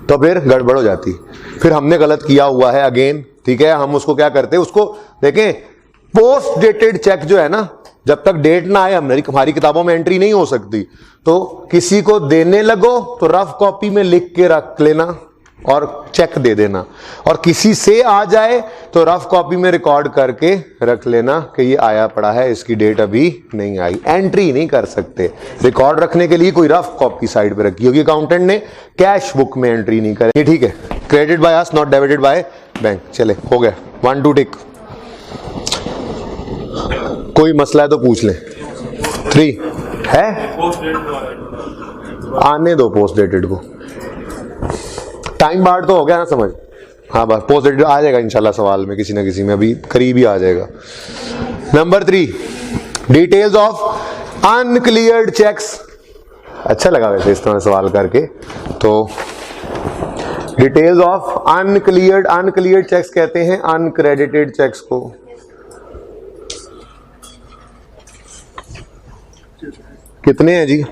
तो फिर गड़बड़ हो जाती, फिर हमने गलत किया हुआ है अगेन। ठीक है, हम उसको क्या करते हैं, उसको देखें, पोस्ट डेटेड चेक जो है ना, जब तक डेट ना आए हमारी किताबों में एंट्री नहीं हो सकती, तो किसी को देने लगो तो रफ कॉपी में लिख के रख लेना, और चेक दे देना, और किसी से आ जाए तो रफ कॉपी में रिकॉर्ड करके रख लेना कि ये आया पड़ा है, इसकी डेट अभी नहीं आई। एंट्री नहीं कर सकते, रिकॉर्ड रखने के लिए कोई रफ कॉपी साइड पे रखी होगी अकाउंटेंट ने, कैश बुक में एंट्री नहीं करेंगे, ठीक है। Credit by us not debited by bank. चले, हो गया 1 2 टिक। कोई मसला है तो पूछ लें। 3 है, आने दो पोस्ट डेटेड को, टाइम बार्ड तो हो गया ना समझ। हाँ बस पोस्ट डेटेड आ जाएगा इंशाल्लाह सवाल में, किसी ना किसी में अभी करीब ही आ जाएगा। Number 3, details of uncleared cheques. अच्छा लगा वैसे इस तरह सवाल करके। तो डिटेल्स ऑफ अनक्लियर्ड चेक्स कहते हैं अनक्रेडिटेड चेक्स को। कितने हैं जी?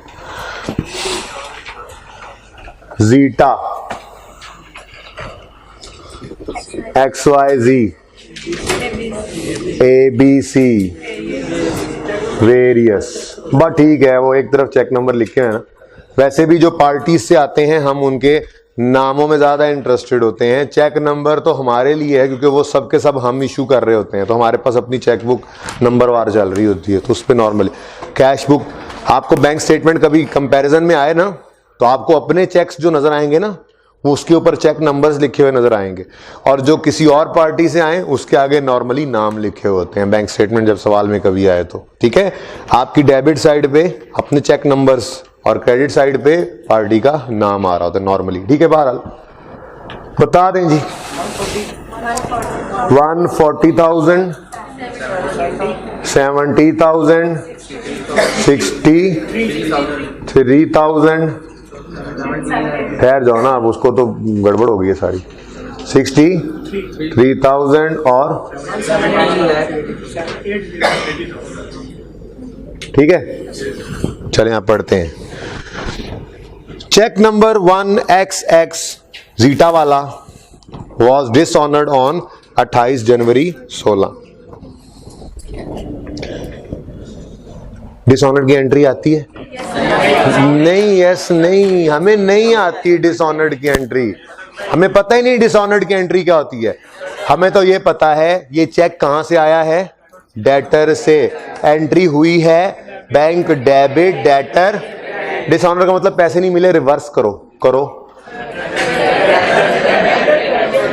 Zeta, XYZ, ABC, various. बस ठीक है, वो एक तरफ चेक नंबर लिखे हैं ना। वैसे भी जो पार्टीज से आते हैं हम उनके नामों में ज्यादा इंटरेस्टेड होते हैं। चेक नंबर तो हमारे लिए है क्योंकि वो सब के सब हम इशू कर रहे होते हैं, तो हमारे पास अपनी चेक बुक नंबर वार चल रही होती है, तो उस पर नॉर्मली। कैश बुक, आपको बैंक स्टेटमेंट कभी कंपैरिजन में आए ना, तो आपको अपने चेक्स जो नजर आएंगे ना, वो उसके ऊपर चेक नंबर्स लिखे हुए नजर आएंगे, और जो किसी और पार्टी से आए उसके आगे नॉर्मली नाम लिखे होते हैं बैंक स्टेटमेंट जब सवाल में कभी आए तो, ठीक है। आपकी डेबिट साइड पे अपने चेक नंबर्स और क्रेडिट साइड पे पार्टी का नाम आ रहा होता है नॉर्मली, ठीक है। बहरहाल बता दें जी। 140,000, 70,000, 63,000। ठहर जाओ ना, अब उसको तो गड़बड़ हो गई है सारी। 63,000 और ठीक है। चलिए आप पढ़ते हैं। चेक नंबर 1XX जीटा वाला was dishonoured on 28 January 16। Dishonoured की एंट्री आती है? नहीं, यस नहीं, हमें नहीं आती डिसऑनर्ड की एंट्री। हमें पता ही नहीं डिसऑनर्ड की एंट्री क्या होती है। हमें तो ये पता है ये चेक कहां से आया है, डेटर से। एंट्री हुई है बैंक डेबिट डेटर। डिसऑनर का मतलब पैसे नहीं मिले, रिवर्स करो।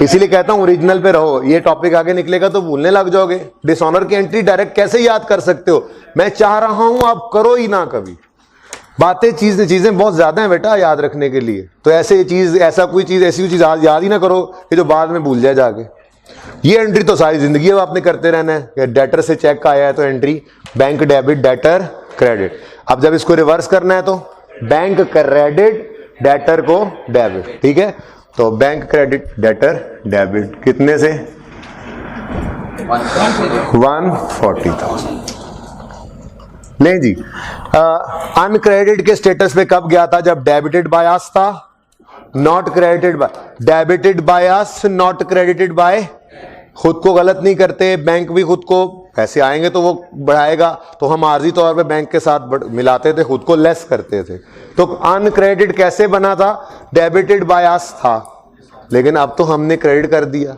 इसीलिए कहता हूं ओरिजिनल पे रहो, ये टॉपिक आगे निकलेगा तो भूलने लग जाओगे। डिसऑनर की एंट्री डायरेक्ट कैसे याद कर सकते हो? मैं चाह रहा हूं आप करो ही ना कभी। बातें चीजें बहुत ज्यादा हैं बेटा याद रखने के लिए, तो ऐसी चीज याद ही ना करो कि जो बाद में भूल जाए जाके। ये एंट्री तो सारी जिंदगी अब आपने करते रहना है कि डेटर से चेक आया है तो entry bank debit debtor credit. अब जब इसको रिवर्स करना है तो बैंक क्रेडिट डेटर को डेबिट, ठीक है। तो बैंक क्रेडिट डेटर डेबिट कितने से? 140,000। नहीं जी, अनक्रेडिट के स्टेटस पे कब गया था? जब डेबिटेड बाय अस था, not credited bye. Debited by us, not credited bye. खुद को गलत नहीं करते, बैंक भी खुद को पैसे आएंगे तो वो बढ़ाएगा, तो हम आर्जी तौर पे बैंक के साथ मिलाते थे, खुद को लेस करते थे। तो अनक्रेडिट कैसे बना था? डेबिटेड बाय अस था, लेकिन अब तो हमने क्रेडिट कर दिया,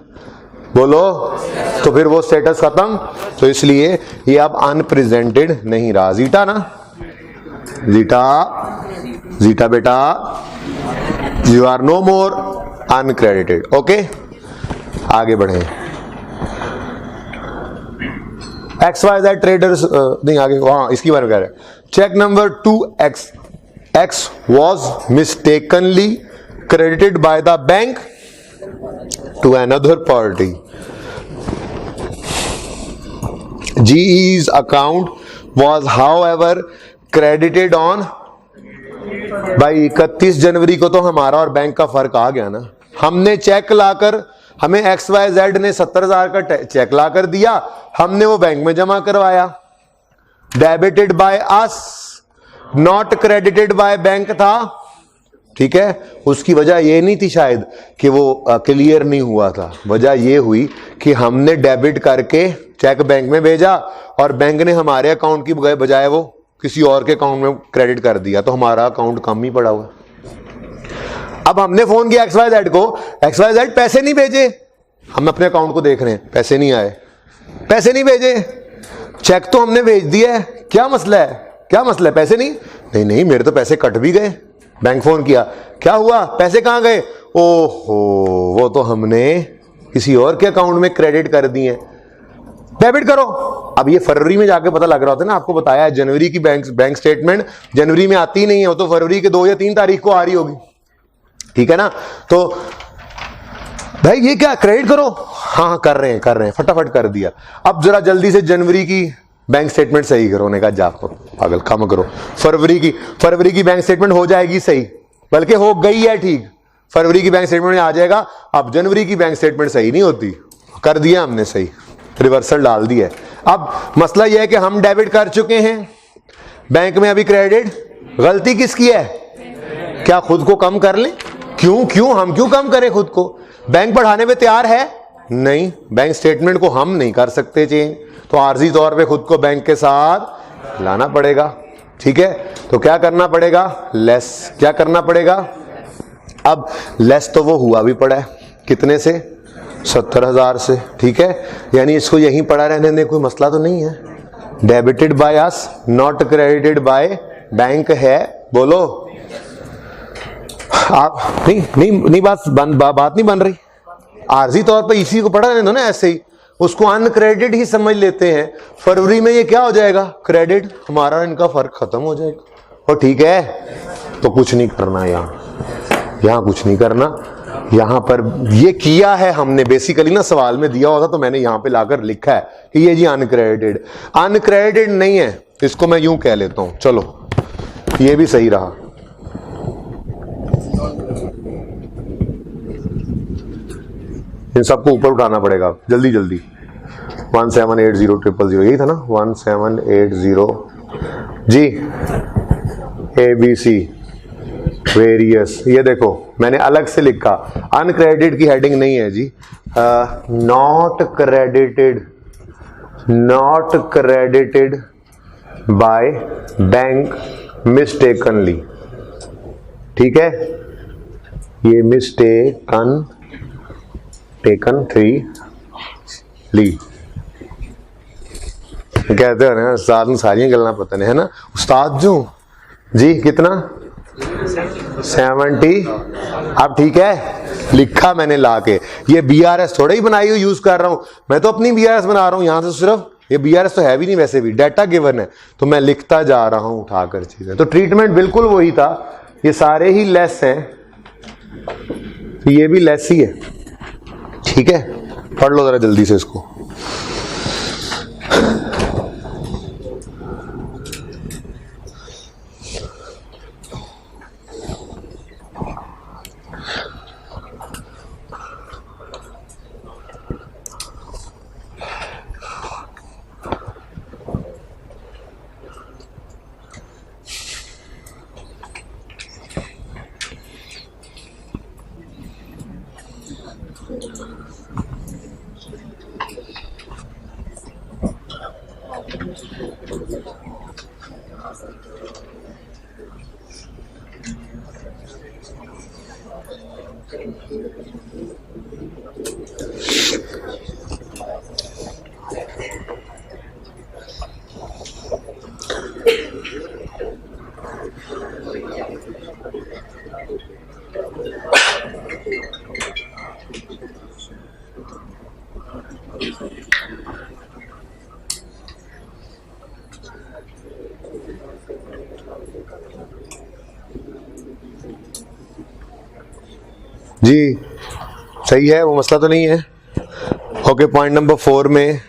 बोलो, तो फिर वो स्टेटस खत्म। तो इसलिए ये अब अनप्रेजेंटेड नहीं रहा। जीटा ना, जीटा बेटा, you are no more uncredited. Okay, आगे बढ़े। XYZ ट्रेडर्स नहीं, आगे वहां इसकी बारे में कह रहे हैं। Cheque number 2X was mistakenly credited by the bank to another party. GE's account was however credited on, भाई 31 जनवरी को तो हमारा और बैंक का फर्क आ गया ना। हमने चेक लाकर, हमें XYZ ने 70,000 का चेक लाकर दिया, हमने वो बैंक में जमा करवाया। Debited by us, not credited by bank था, ठीक है। उसकी वजह ये नहीं थी शायद कि वो क्लियर नहीं हुआ था, वजह ये हुई कि हमने डेबिट करके चेक बैंक में भेजा और बैंक ने हमारे अकाउंट की बजाय वो किसी और के अकाउंट में क्रेडिट कर दिया, तो हमारा अकाउंट कम ही पड़ा हुआ। अब हमने फोन किया XYZ को, XYZ पैसे नहीं भेजे, हम अपने अकाउंट को देख रहे हैं, पैसे नहीं आए, पैसे नहीं भेजे, चेक तो हमने भेज दिया है, क्या मसला है, क्या मसला है, पैसे नहीं, नहीं मेरे तो पैसे कट भी गए। बैंक फोन किया, क्या हुआ, पैसे कहां गए, ओहो वो तो हमने किसी और के अकाउंट में क्रेडिट कर दिए, डेबिट करो। अब ये फरवरी में जाके पता लग रहा होता है ना, आपको बताया है जनवरी की बैंक स्टेटमेंट जनवरी में आती नहीं है, वो तो फरवरी के 2 या 3 तारीख को आ रही होगी, ठीक है ना। तो भाई ये क्या, क्रेडिट करो, हाँ कर रहे हैं, फटाफट कर दिया। अब जरा जल्दी से जनवरी की बैंक स्टेटमेंट सही करो, ने कहा जाओ पागल काम करो, फरवरी की बैंक स्टेटमेंट हो जाएगी सही, बल्कि हो गई है ठीक, फरवरी की बैंक स्टेटमेंट में आ जाएगा। अब जनवरी की बैंक स्टेटमेंट सही नहीं होती, कर दिया हमने सही, रिवर्सल डाल दिया। अब मसला यह है कि हम डेबिट कर चुके हैं, बैंक में अभी क्रेडिट, गलती किसकी है, क्या खुद को कम कर लें, क्यों हम क्यों कम करें खुद को, बैंक बढ़ाने में तैयार है नहीं, बैंक स्टेटमेंट को हम नहीं कर सकते चेंज, तो आर्जी तौर पे खुद को बैंक के साथ लाना पड़ेगा, ठीक है। तो क्या करना पड़ेगा, लेस, क्या करना पड़ेगा। अब लेस तो वो हुआ भी पड़ा है, कितने से, 70,000 से, ठीक है, यानी इसको यहीं पड़ा रहने दें, कोई मसला तो नहीं है। Debited by us, not credited by bank है, बोलो आप, नहीं बात नहीं बन रही। आर्जी तौर पे इसी को पढ़ा रहने दो ना, ऐसे ही उसको अनक्रेडिट ही समझ लेते हैं। फरवरी में ये क्या हो जाएगा, क्रेडिट, हमारा इनका फर्क खत्म हो जाएगा, और ठीक है। तो कुछ नहीं करना, यहाँ कुछ नहीं करना, यहां पर ये किया है हमने बेसिकली ना, सवाल में दिया होता तो मैंने यहां पे लाकर लिखा है कि ये जी अनक्रेडिटेड नहीं है, इसको मैं यूं कह लेता हूं, चलो ये भी सही रहा। इन सबको ऊपर उठाना पड़ेगा जल्दी 178000 यही था ना, 1780 जी, ABC वेरियस। ये देखो मैंने अलग से लिखा, अनक्रेडिटेड की हेडिंग नहीं है जी, not credited by bank mistakenly, ठीक है, ये टेकन 3 ली कहते हैं ना, उस्ताद सारियां गल्ला पता नहीं है ना, उस्ताद जो जी कितना 70, अब ठीक है, लिखा मैंने ला के, ये BRS थोड़ा ही बनाई हुई यूज कर रहा हूं, मैं तो अपनी BRS बना रहा हूं, यहां से सिर्फ ये BRS तो है भी नहीं, वैसे भी डाटा गिवन है, तो मैं लिखता जा रहा हूं उठाकर चीजें। तो ट्रीटमेंट बिल्कुल वही था, ये सारे ही लेस हैं, तो ये भी लेस ही है, ठीक है। पढ़ लो जरा जल्दी से इसको। जी सही है, वो मसला तो नहीं है। ओके, पॉइंट नंबर 4 में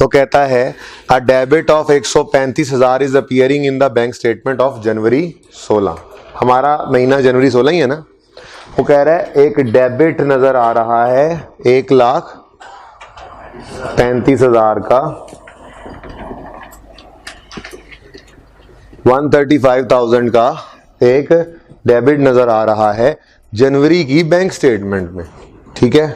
वो कहता है a debit of 135,000 is appearing in the bank statement of January 16। हमारा महीना जनवरी 16 ही है ना। वो कह रहा है एक डेबिट नजर आ रहा है 1,35,000 का, 135,000 का एक डेबिट नजर आ रहा है जनवरी की बैंक स्टेटमेंट में, ठीक है।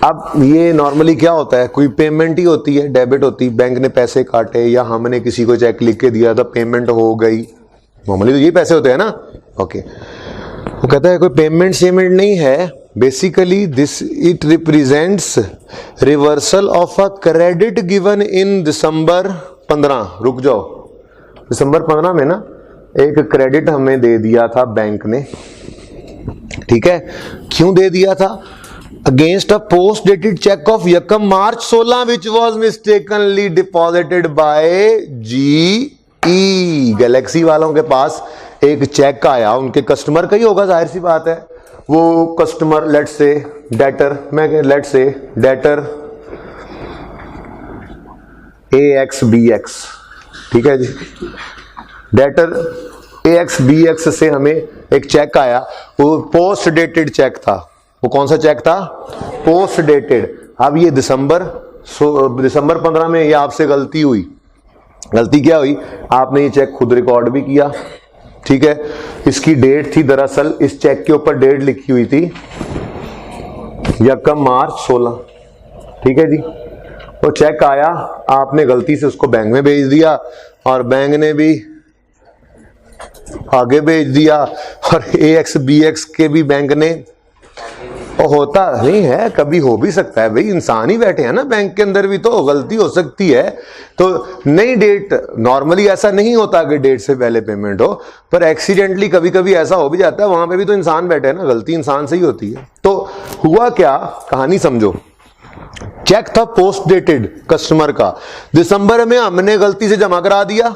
अब ये नॉर्मली क्या होता है, कोई पेमेंट ही होती है, डेबिट होती है, बैंक ने पैसे काटे या हमने किसी को चेक लिख के दिया था, पेमेंट हो गई, नॉर्मली तो ये पैसे होते हैं ना, ओके वो कहता है कोई पेमेंट शेमेंट नहीं है, basically this it represents reversal of a credit given in December 15। रुक जाओ, दिसंबर 15 में ना एक क्रेडिट हमें दे दिया था बैंक ने, ठीक है। क्यों दे दिया था? Against a post dated cheque of यकम मार्च 16 which was mistakenly deposited bye GE। Galaxy वालों के पास एक चेक आया, उनके कस्टमर का ही होगा, जाहिर सी बात है। वो कस्टमर लेट्स से डेटर, मैं लेट्स से डेटर AXBX, ठीक है जी, डेटर AXBX से हमें एक चेक आया, वो पोस्ट डेटेड चेक था। वो कौन सा चेक था? Post dated. अब ये दिसंबर 15 में ये आपसे गलती हुई। गलती क्या हुई? आपने ये चेक खुद रिकॉर्ड भी किया, ठीक है। इसकी डेट थी, दरअसल इस चेक के ऊपर डेट लिखी हुई थी यकम मार्च 16, ठीक है जी। वो चेक आया, आपने गलती से उसको बैंक में भेज दिया और बैंक ने भी आगे भेज दिया, और AXBX के भी बैंक ने। होता नहीं है, कभी हो भी सकता है भाई, इंसान ही बैठे हैं ना बैंक के अंदर भी, तो गलती हो सकती है। तो नई डेट, नॉर्मली ऐसा नहीं होता कि डेट से पहले पेमेंट हो, पर एक्सीडेंटली कभी कभी ऐसा हो भी जाता है, वहां पे भी तो इंसान बैठे हैं ना, गलती इंसान से ही होती है। तो हुआ क्या, कहानी समझो। चेक था पोस्ट डेटेड कस्टमर का, दिसंबर में हमने गलती से जमा करा दिया,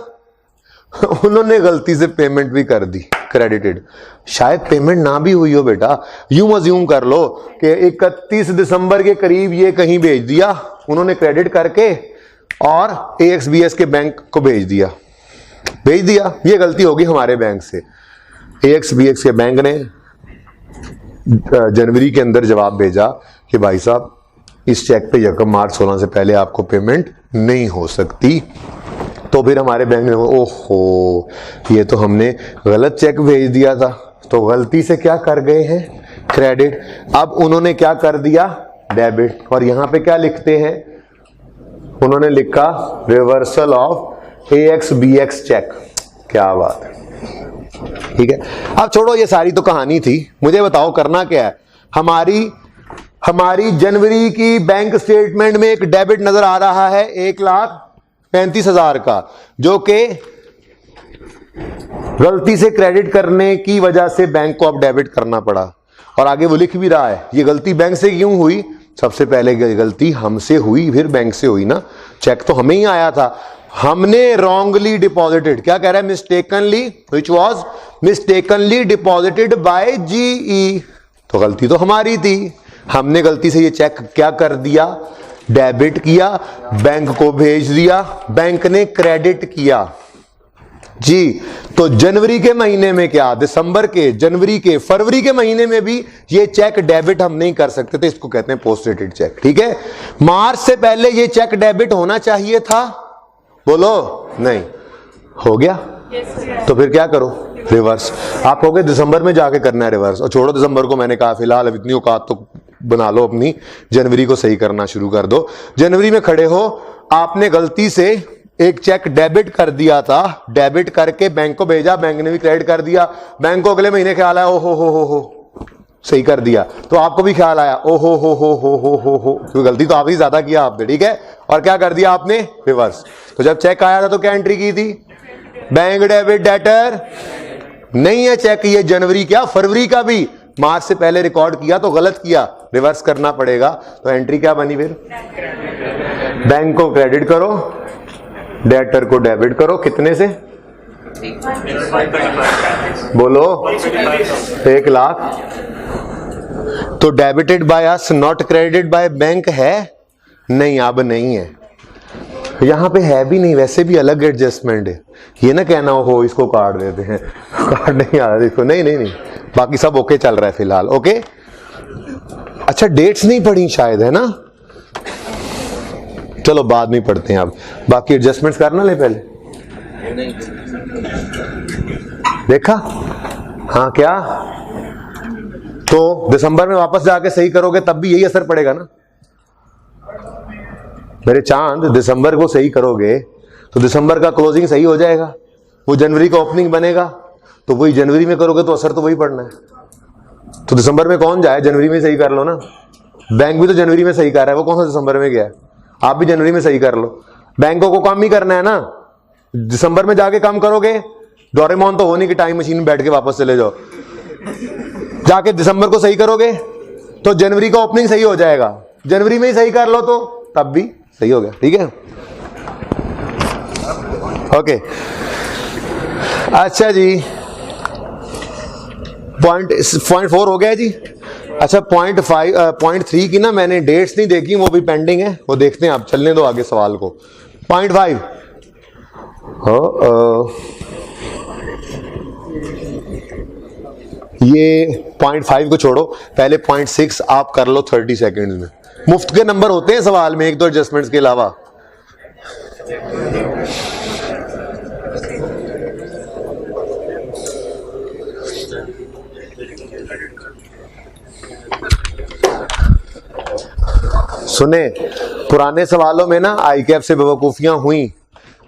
उन्होंने गलती से पेमेंट भी कर दी क्रेडिटेड। शायद पेमेंट ना भी हुई हो बेटा, यूं अज्यूम कर लो कि 31 दिसंबर के करीब ये कहीं भेज दिया उन्होंने क्रेडिट करके, और AXBS के बैंक को भेज दिया। ये गलती होगी हमारे बैंक से। AXBX के बैंक ने जनवरी के अंदर जवाब भेजा कि भाई साहब इस चेक पे यकम मार्च 16 से पहले आपको पेमेंट नहीं हो सकती। तो फिर हमारे बैंक ने, ओहो ये तो हमने गलत चेक भेज दिया था, तो गलती से क्या कर गए हैं? क्रेडिट। अब उन्होंने क्या कर दिया? डेबिट। और यहां पे क्या लिखते हैं? उन्होंने लिखा रिवर्सल ऑफ AXBX चेक। क्या बात है, ठीक है। अब छोड़ो, ये सारी तो कहानी थी, मुझे बताओ करना क्या है। हमारी जनवरी की बैंक स्टेटमेंट में एक डेबिट नजर आ रहा है 1,35,000 का, जो कि गलती से क्रेडिट करने की वजह से बैंक को अब डेबिट करना पड़ा। और आगे वो लिख भी रहा है ये गलती बैंक से क्यों हुई? सबसे पहले गलती हमसे हुई, फिर बैंक से हुई ना। चेक तो हमें ही आया था, हमने रॉन्गली डिपॉजिटेड, क्या कह रहा है? Mistakenly, which was mistakenly deposited bye GE। तो गलती तो हमारी थी, हमने गलती से ये चेक क्या कर दिया? डेबिट किया, बैंक को भेज दिया, बैंक ने क्रेडिट किया जी। तो जनवरी के महीने में क्या, दिसंबर के, जनवरी के, फरवरी के महीने में भी ये चेक डेबिट हम नहीं कर सकते थे, इसको कहते हैं पोस्ट डेटेड चेक, ठीक है। मार्च से पहले ये चेक डेबिट होना चाहिए था, बोलो नहीं हो गया, तो फिर क्या करो? रिवर्स। आप कहोगे दिसंबर में जाके करना है रिवर्स, और छोड़ो दिसंबर को, मैंने कहा फिलहाल अब इतनी औकात तो बना लो अपनी, जनवरी को सही करना शुरू कर दो। जनवरी में खड़े हो, आपने गलती से एक चेक डेबिट कर दिया था, डेबिट करके बैंक को भेजा, बैंक ने भी क्रेडिट कर दिया। बैंक को अगले महीने ख्याल आया, ओहो हो सही कर दिया, तो आपको भी ख्याल आया, ओहो हो, तो गलती तो आप ही ज्यादा किया आपने, ठीक है। और क्या कर दिया आपने? रिवर्स। तो जब चेक आया था तो क्या एंट्री की थी? बैंक डेबिट डेटर नहीं है चेक, ये जनवरी क्या फरवरी का भी मार्च से पहले रिकॉर्ड किया तो गलत किया, रिवर्स करना पड़ेगा। तो एंट्री क्या बनी फिर? बैंक को क्रेडिट करो, डेटर को डेबिट करो, कितने से? बोलो 1 लाख। तो debited by us not credited by bank है? नहीं, अब नहीं है, यहां पे है भी नहीं, वैसे भी अलग एडजस्टमेंट है। ये ना कहना हो इसको काट देते हैं, काट नहीं आ रहा इसको, नहीं, बाकी सब ओके चल रहा है फिलहाल, ओके। अच्छा डेट्स नहीं पढ़ी शायद, है ना? चलो बाद में पढ़ते हैं, अब बाकी एडजस्टमेंट्स करना ले पहले। देखा? हाँ क्या? तो दिसंबर में वापस जाके सही करोगे तब भी यही असर पड़ेगा ना मेरे चांद। दिसंबर को सही करोगे तो दिसंबर का क्लोजिंग सही हो जाएगा, वो जनवरी का ओपनिंग बनेगा, तो वही जनवरी में करोगे तो असर तो वही पड़ना है। तो दिसंबर में कौन जाए, जनवरी में सही कर लो ना। बैंक भी तो जनवरी में सही कर रहा है, वो कौन सा दिसंबर में गया है? आप भी जनवरी में सही कर लो। बैंकों को काम ही करना है ना। दिसंबर में जाके काम करोगे, डोरेमोन तो हो नहीं कि टाइम मशीन में बैठ के वापस चले जाओ। जाके दिसंबर को सही करोगे तो जनवरी का ओपनिंग सही हो जाएगा। जनवरी में ही सही कर लो तो तब भी सही हो गया। ठीक है, ओके। अच्छा जी, पॉइंट 4 हो गया जी। अच्छा, पॉइंट 3 की ना मैंने डेट्स नहीं देखी, वो भी पेंडिंग है, वो देखते हैं। आप चलने दो आगे सवाल को। पॉइंट 5 ये पॉइंट 5 को छोड़ो, पहले पॉइंट 6 आप कर लो 30 सेकेंड्स में। मुफ्त के नंबर होते हैं सवाल में, एक दो एडजस्टमेंट्स के अलावा। सुने, पुराने सवालों में ना आई कैप से बेवकूफियां हुई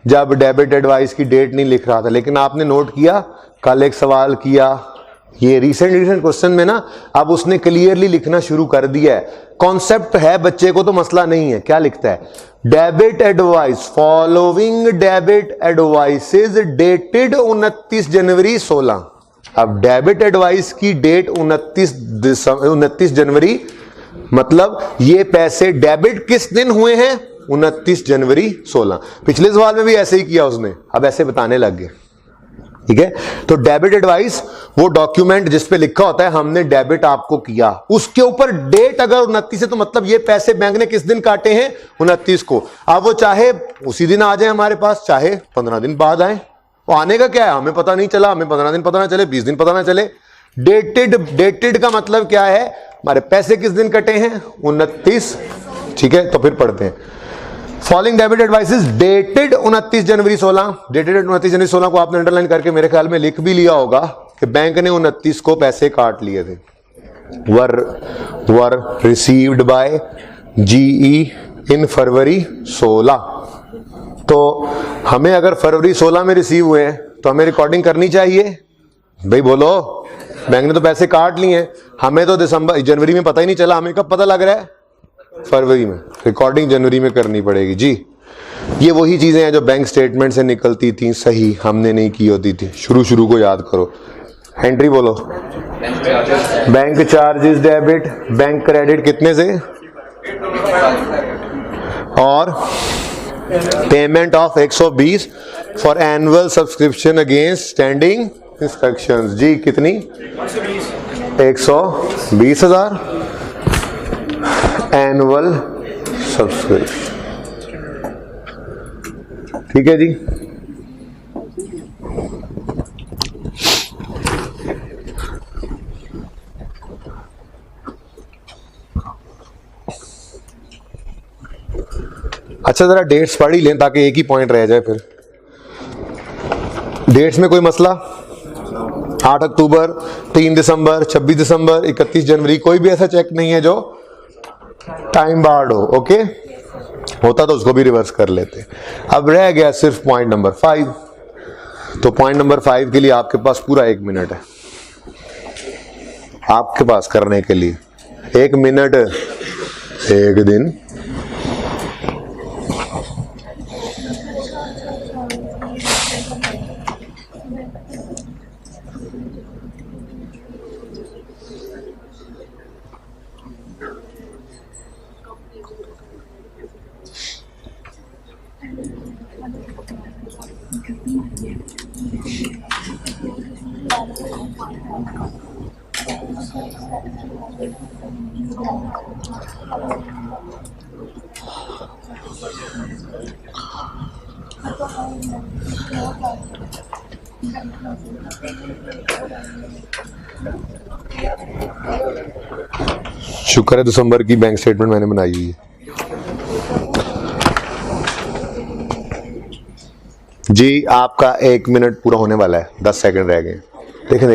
जब डेबिट एडवाइस की डेट नहीं लिख रहा था, लेकिन आपने नोट किया, कल एक सवाल किया, ये रिसेंट क्वेश्चन में ना अब उसने क्लियरली लिखना शुरू कर दिया है। कॉन्सेप्ट है, बच्चे को तो मसला नहीं है। क्या लिखता है? Debit advice, following debit advices dated 29 जनवरी 16। अब डेबिट एडवाइस की डेट 29 जनवरी, मतलब ये पैसे डेबिट किस दिन हुए हैं? 29 जनवरी 16। पिछले सवाल में भी ऐसे ही किया उसने, अब ऐसे बताने लग गए। ठीक है, तो डेबिट एडवाइस वो डॉक्यूमेंट जिस पे लिखा होता है हमने डेबिट आपको किया, उसके ऊपर डेट अगर 29 है तो मतलब ये पैसे बैंक ने किस दिन काटे हैं? 29 को। अब वो चाहे उसी दिन आ जाए हमारे पास, चाहे 15 दिन बाद आए, वो आने का क्या है, हमें पता नहीं चला, हमें 15 दिन पता ना चले, 20 दिन पता ना चले। डेटेड का मतलब क्या है? हमारे पैसे किस दिन कटे हैं? 29। ठीक है, तो फिर पढ़ते हैं। फॉलोइंग डेबिट एडवाइसेस डेटेड 29 जनवरी 16। डेटेड 29 जनवरी 16 को आपने अंडरलाइन करके मेरे ख्याल में लिख भी लिया होगा कि बैंक ने 29 को पैसे काट लिए थे। वर रिसीव्ड बाय जीई इन फरवरी 16। तो हमें अगर फरवरी 16 में रिसीव हुए हैं तो हमें रिकॉर्डिंग करनी चाहिए। भाई बोलो, बैंक ने तो पैसे काट लिए हैं, हमें तो जनवरी में पता ही नहीं चला, हमें कब पता लग रहा है? फरवरी में। रिकॉर्डिंग जनवरी में करनी पड़ेगी जी। ये वही चीजें हैं जो बैंक स्टेटमेंट से निकलती थी, सही हमने नहीं की होती थी। शुरू को याद करो। एंट्री बोलो। Bank charges debit, bank credit कितने से? और payment of 120 for annual subscription against standing instructions. जी कितनी? 120,000 एनुअल सब्सक्रिप्शन। ठीक है जी। अच्छा, जरा डेट्स पढ़ ही लें ताकि एक ही पॉइंट रह जाए। फिर डेट्स में कोई मसला? 8 अक्टूबर, 3 दिसंबर, 26 दिसंबर, 31 जनवरी, कोई भी ऐसा चेक नहीं है जो टाइम बार्ड हो। ओके, होता तो उसको भी रिवर्स कर लेते। अब रह गया सिर्फ पॉइंट नंबर 5। तो पॉइंट नंबर 5 के लिए आपके पास पूरा 1 मिनट है आपके पास करने के लिए। 1 मिनट 1 दिन। शुक्र है दिसंबर की बैंक स्टेटमेंट मैंने बनाई हुई है जी। आपका 1 मिनट पूरा होने वाला है, 10 सेकंड रह गए। देखें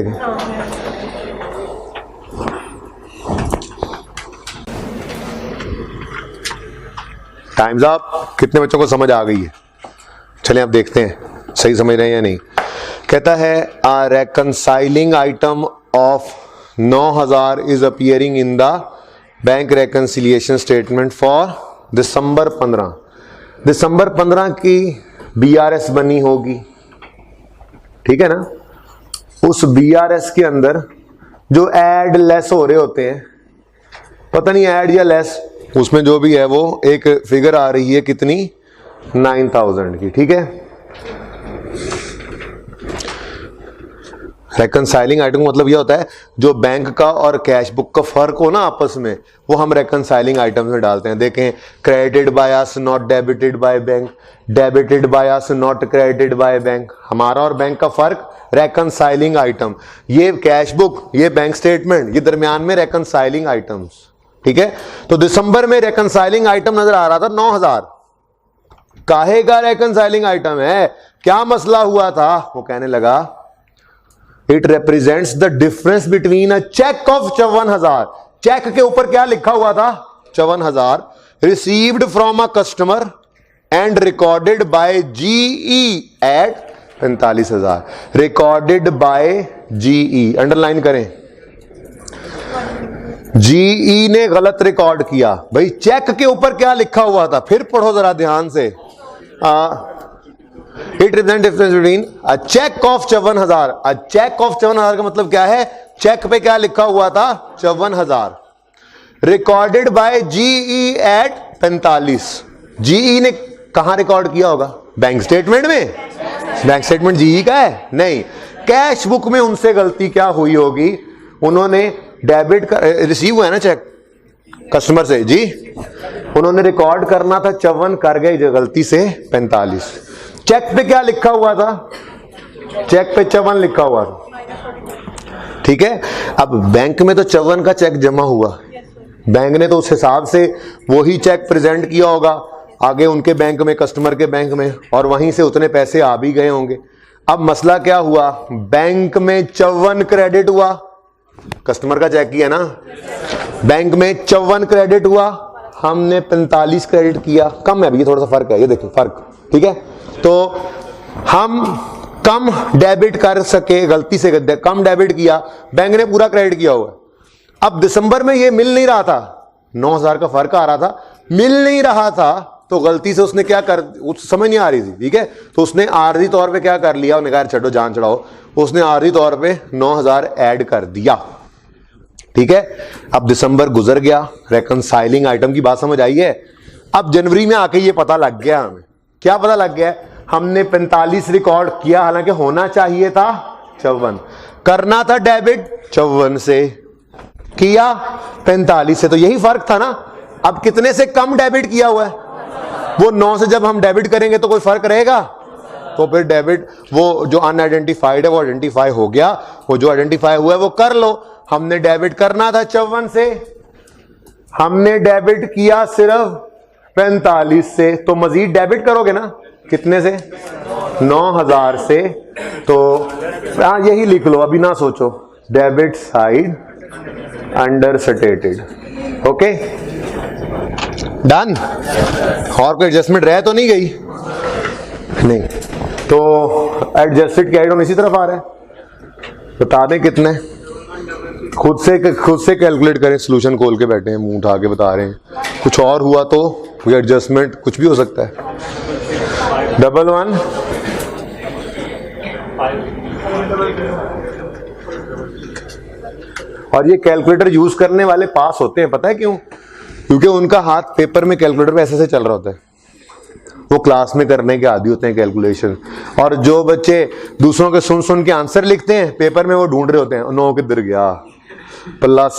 टाइम्स अप। कितने बच्चों को समझ आ गई है? चलें अब देखते हैं सही समझ रहे हैं या नहीं। कहता है reconciling item of 9000 is appearing in the bank reconciliation statement for December 15। दिसंबर 15 की BRS बनी होगी, ठीक है ना। उस BRS के अंदर जो ऐड लेस हो रहे होते हैं, पता नहीं ऐड या लेस, उसमें जो भी है वो एक फिगर आ रही है कितनी, 9000 की, ठीक है। रेकंसाइलिंग आइटम मतलब यह होता है जो बैंक का और कैश बुक का फर्क हो ना आपस में, वो हम रेकंसाइलिंग आइटम्स में डालते हैं। देखें, credited by us not debited by bank, debited by us not credited by bank, हमारा और बैंक का फर्क रेकंसाइलिंग आइटम। ये कैश बुक, ये बैंक स्टेटमेंट, ये दरमियान में रेकंसाइलिंग आइटम्स, ठीक है। तो दिसंबर में रेकंसाइलिंग आइटम नजर आ रहा था 9000। काहे का रेकंसाइलिंग आइटम है, क्या मसला हुआ था? वो कहने लगा it represents the difference between a cheque of 54,000। चेक के ऊपर क्या लिखा हुआ था? 54,000 received from a customer and recorded by GE at 45,000। Recorded by GE, underline करें, GE ने गलत रिकॉर्ड किया। भाई चेक के ऊपर क्या लिखा हुआ था, फिर पढ़ो जरा ध्यान से। It represent difference between a cheque of 54,000। A cheque of 54,000 का मतलब क्या है? चेक पे क्या लिखा हुआ था? 54,000। Recorded by GE at 45। GE ने कहां रिकॉर्ड किया होगा? बैंक स्टेटमेंट में। बैंक स्टेटमेंट GE का है? नहीं, कैश बुक में उनसे गलती क्या हुई होगी? उन्होंने डेबिट का रिसीव हुआ है ना चेक कस्टमर से जी, उन्होंने रिकॉर्ड करना था 54, कर गए गलती से 45। चेक पे क्या लिखा हुआ था? चेक पे 54 लिखा हुआ था, ठीक है। अब बैंक में तो 54 का चेक जमा हुआ, बैंक ने तो उस हिसाब से वही चेक प्रेजेंट किया होगा आगे उनके बैंक में, कस्टमर के बैंक में, और वहीं से उतने पैसे आ भी गए होंगे। अब मसला क्या हुआ? बैंक में 54 क्रेडिट हुआ, कस्टमर का चेक किया ना, बैंक में 54 क्रेडिट हुआ, हमने 45 क्रेडिट किया। कम है अभी, थोड़ा सा फर्क है, ये देखिए फर्क, ठीक है। तो हम कम डेबिट कर सके, गलती से कम डेबिट किया, बैंक ने पूरा क्रेडिट किया हुआ। अब दिसंबर में ये मिल नहीं रहा था, 9000 का फर्क आ रहा था, मिल नहीं रहा था, तो गलती से उसने क्या कर, उस समझ नहीं आ रही थी, ठीक है। तो उसने आर्जी तौर पे क्या कर लिया, उन्हें कहा छोड़ो जान चढ़ाओ, उसने आर्जी तौर पे 9000 ऐड कर दिया, ठीक है। अब दिसंबर गुजर गया, रेकंसाइलिंग आइटम की बात समझ आई है। अब जनवरी में आके ये पता लग गया हमें, क्या पता लग गया? हमने 45 रिकॉर्ड किया, हालांकि होना चाहिए था 54, करना था डेबिट 54 से, किया 45 से, तो यही फर्क था ना। अब कितने से कम डेबिट किया हुआ है? वो 9 से जब हम डेबिट करेंगे तो कोई फर्क रहेगा? तो फिर डेबिट, वो जो अनआइडेंटिफाइड है वो आइडेंटिफाई हो गया, वो जो आइडेंटिफाई हुआ है वो कर लो। हमने डेबिट करना था 54 से, हमने डेबिट किया सिर्फ 45 से, तो मजीद डेबिट करोगे ना, कितने से? 9000 से। तो यही लिख लो, अभी ना सोचो, debit side under stated, okay done. और कोई एडजस्टमेंट रह तो नहीं गई? नहीं, तो एडजस्टेड कैरिड ऑन इसी तरफ आ रहा है। बता दें कितने, खुद से कैलकुलेट करें, सोल्यूशन खोल के बैठे हैं, मुंह उठा के बता रहे हैं। कुछ और हुआ तो कोई एडजस्टमेंट कुछ भी हो सकता है। 11 और ये कैलकुलेटर यूज करने वाले पास होते हैं, पता है क्यों? क्योंकि उनका हाथ पेपर में कैलकुलेटर पे ऐसे चल रहा होता है, वो क्लास में करने के आदी होते हैं कैलकुलेशन। और जो बच्चे दूसरों के सुन के आंसर लिखते हैं पेपर में, वो ढूंढ रहे होते हैं 9 किधर गया, plus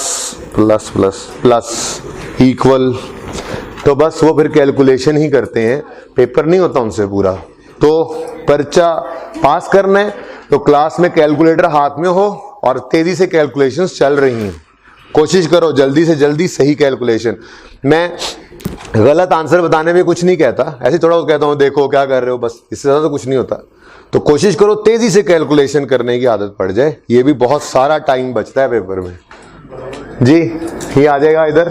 plus plus plus equal, तो बस वो फिर कैलकुलेशन ही करते हैं, पेपर नहीं होता उनसे पूरा। तो पर्चा पास करना है तो क्लास में कैलकुलेटर हाथ में हो और तेजी से कैलकुलेशंस चल रही हैं, कोशिश करो जल्दी से जल्दी सही कैलकुलेशन। मैं गलत आंसर बताने में कुछ नहीं कहता, ऐसे थोड़ा कहता हूँ देखो क्या कर रहे हो, बस इससे ज़्यादा कुछ नहीं होता। तो कोशिश करो तेजी से कैलकुलेशन करने की आदत पड़ जाए, ये भी बहुत सारा टाइम बचता है पेपर में जी। ये आ जाएगा इधर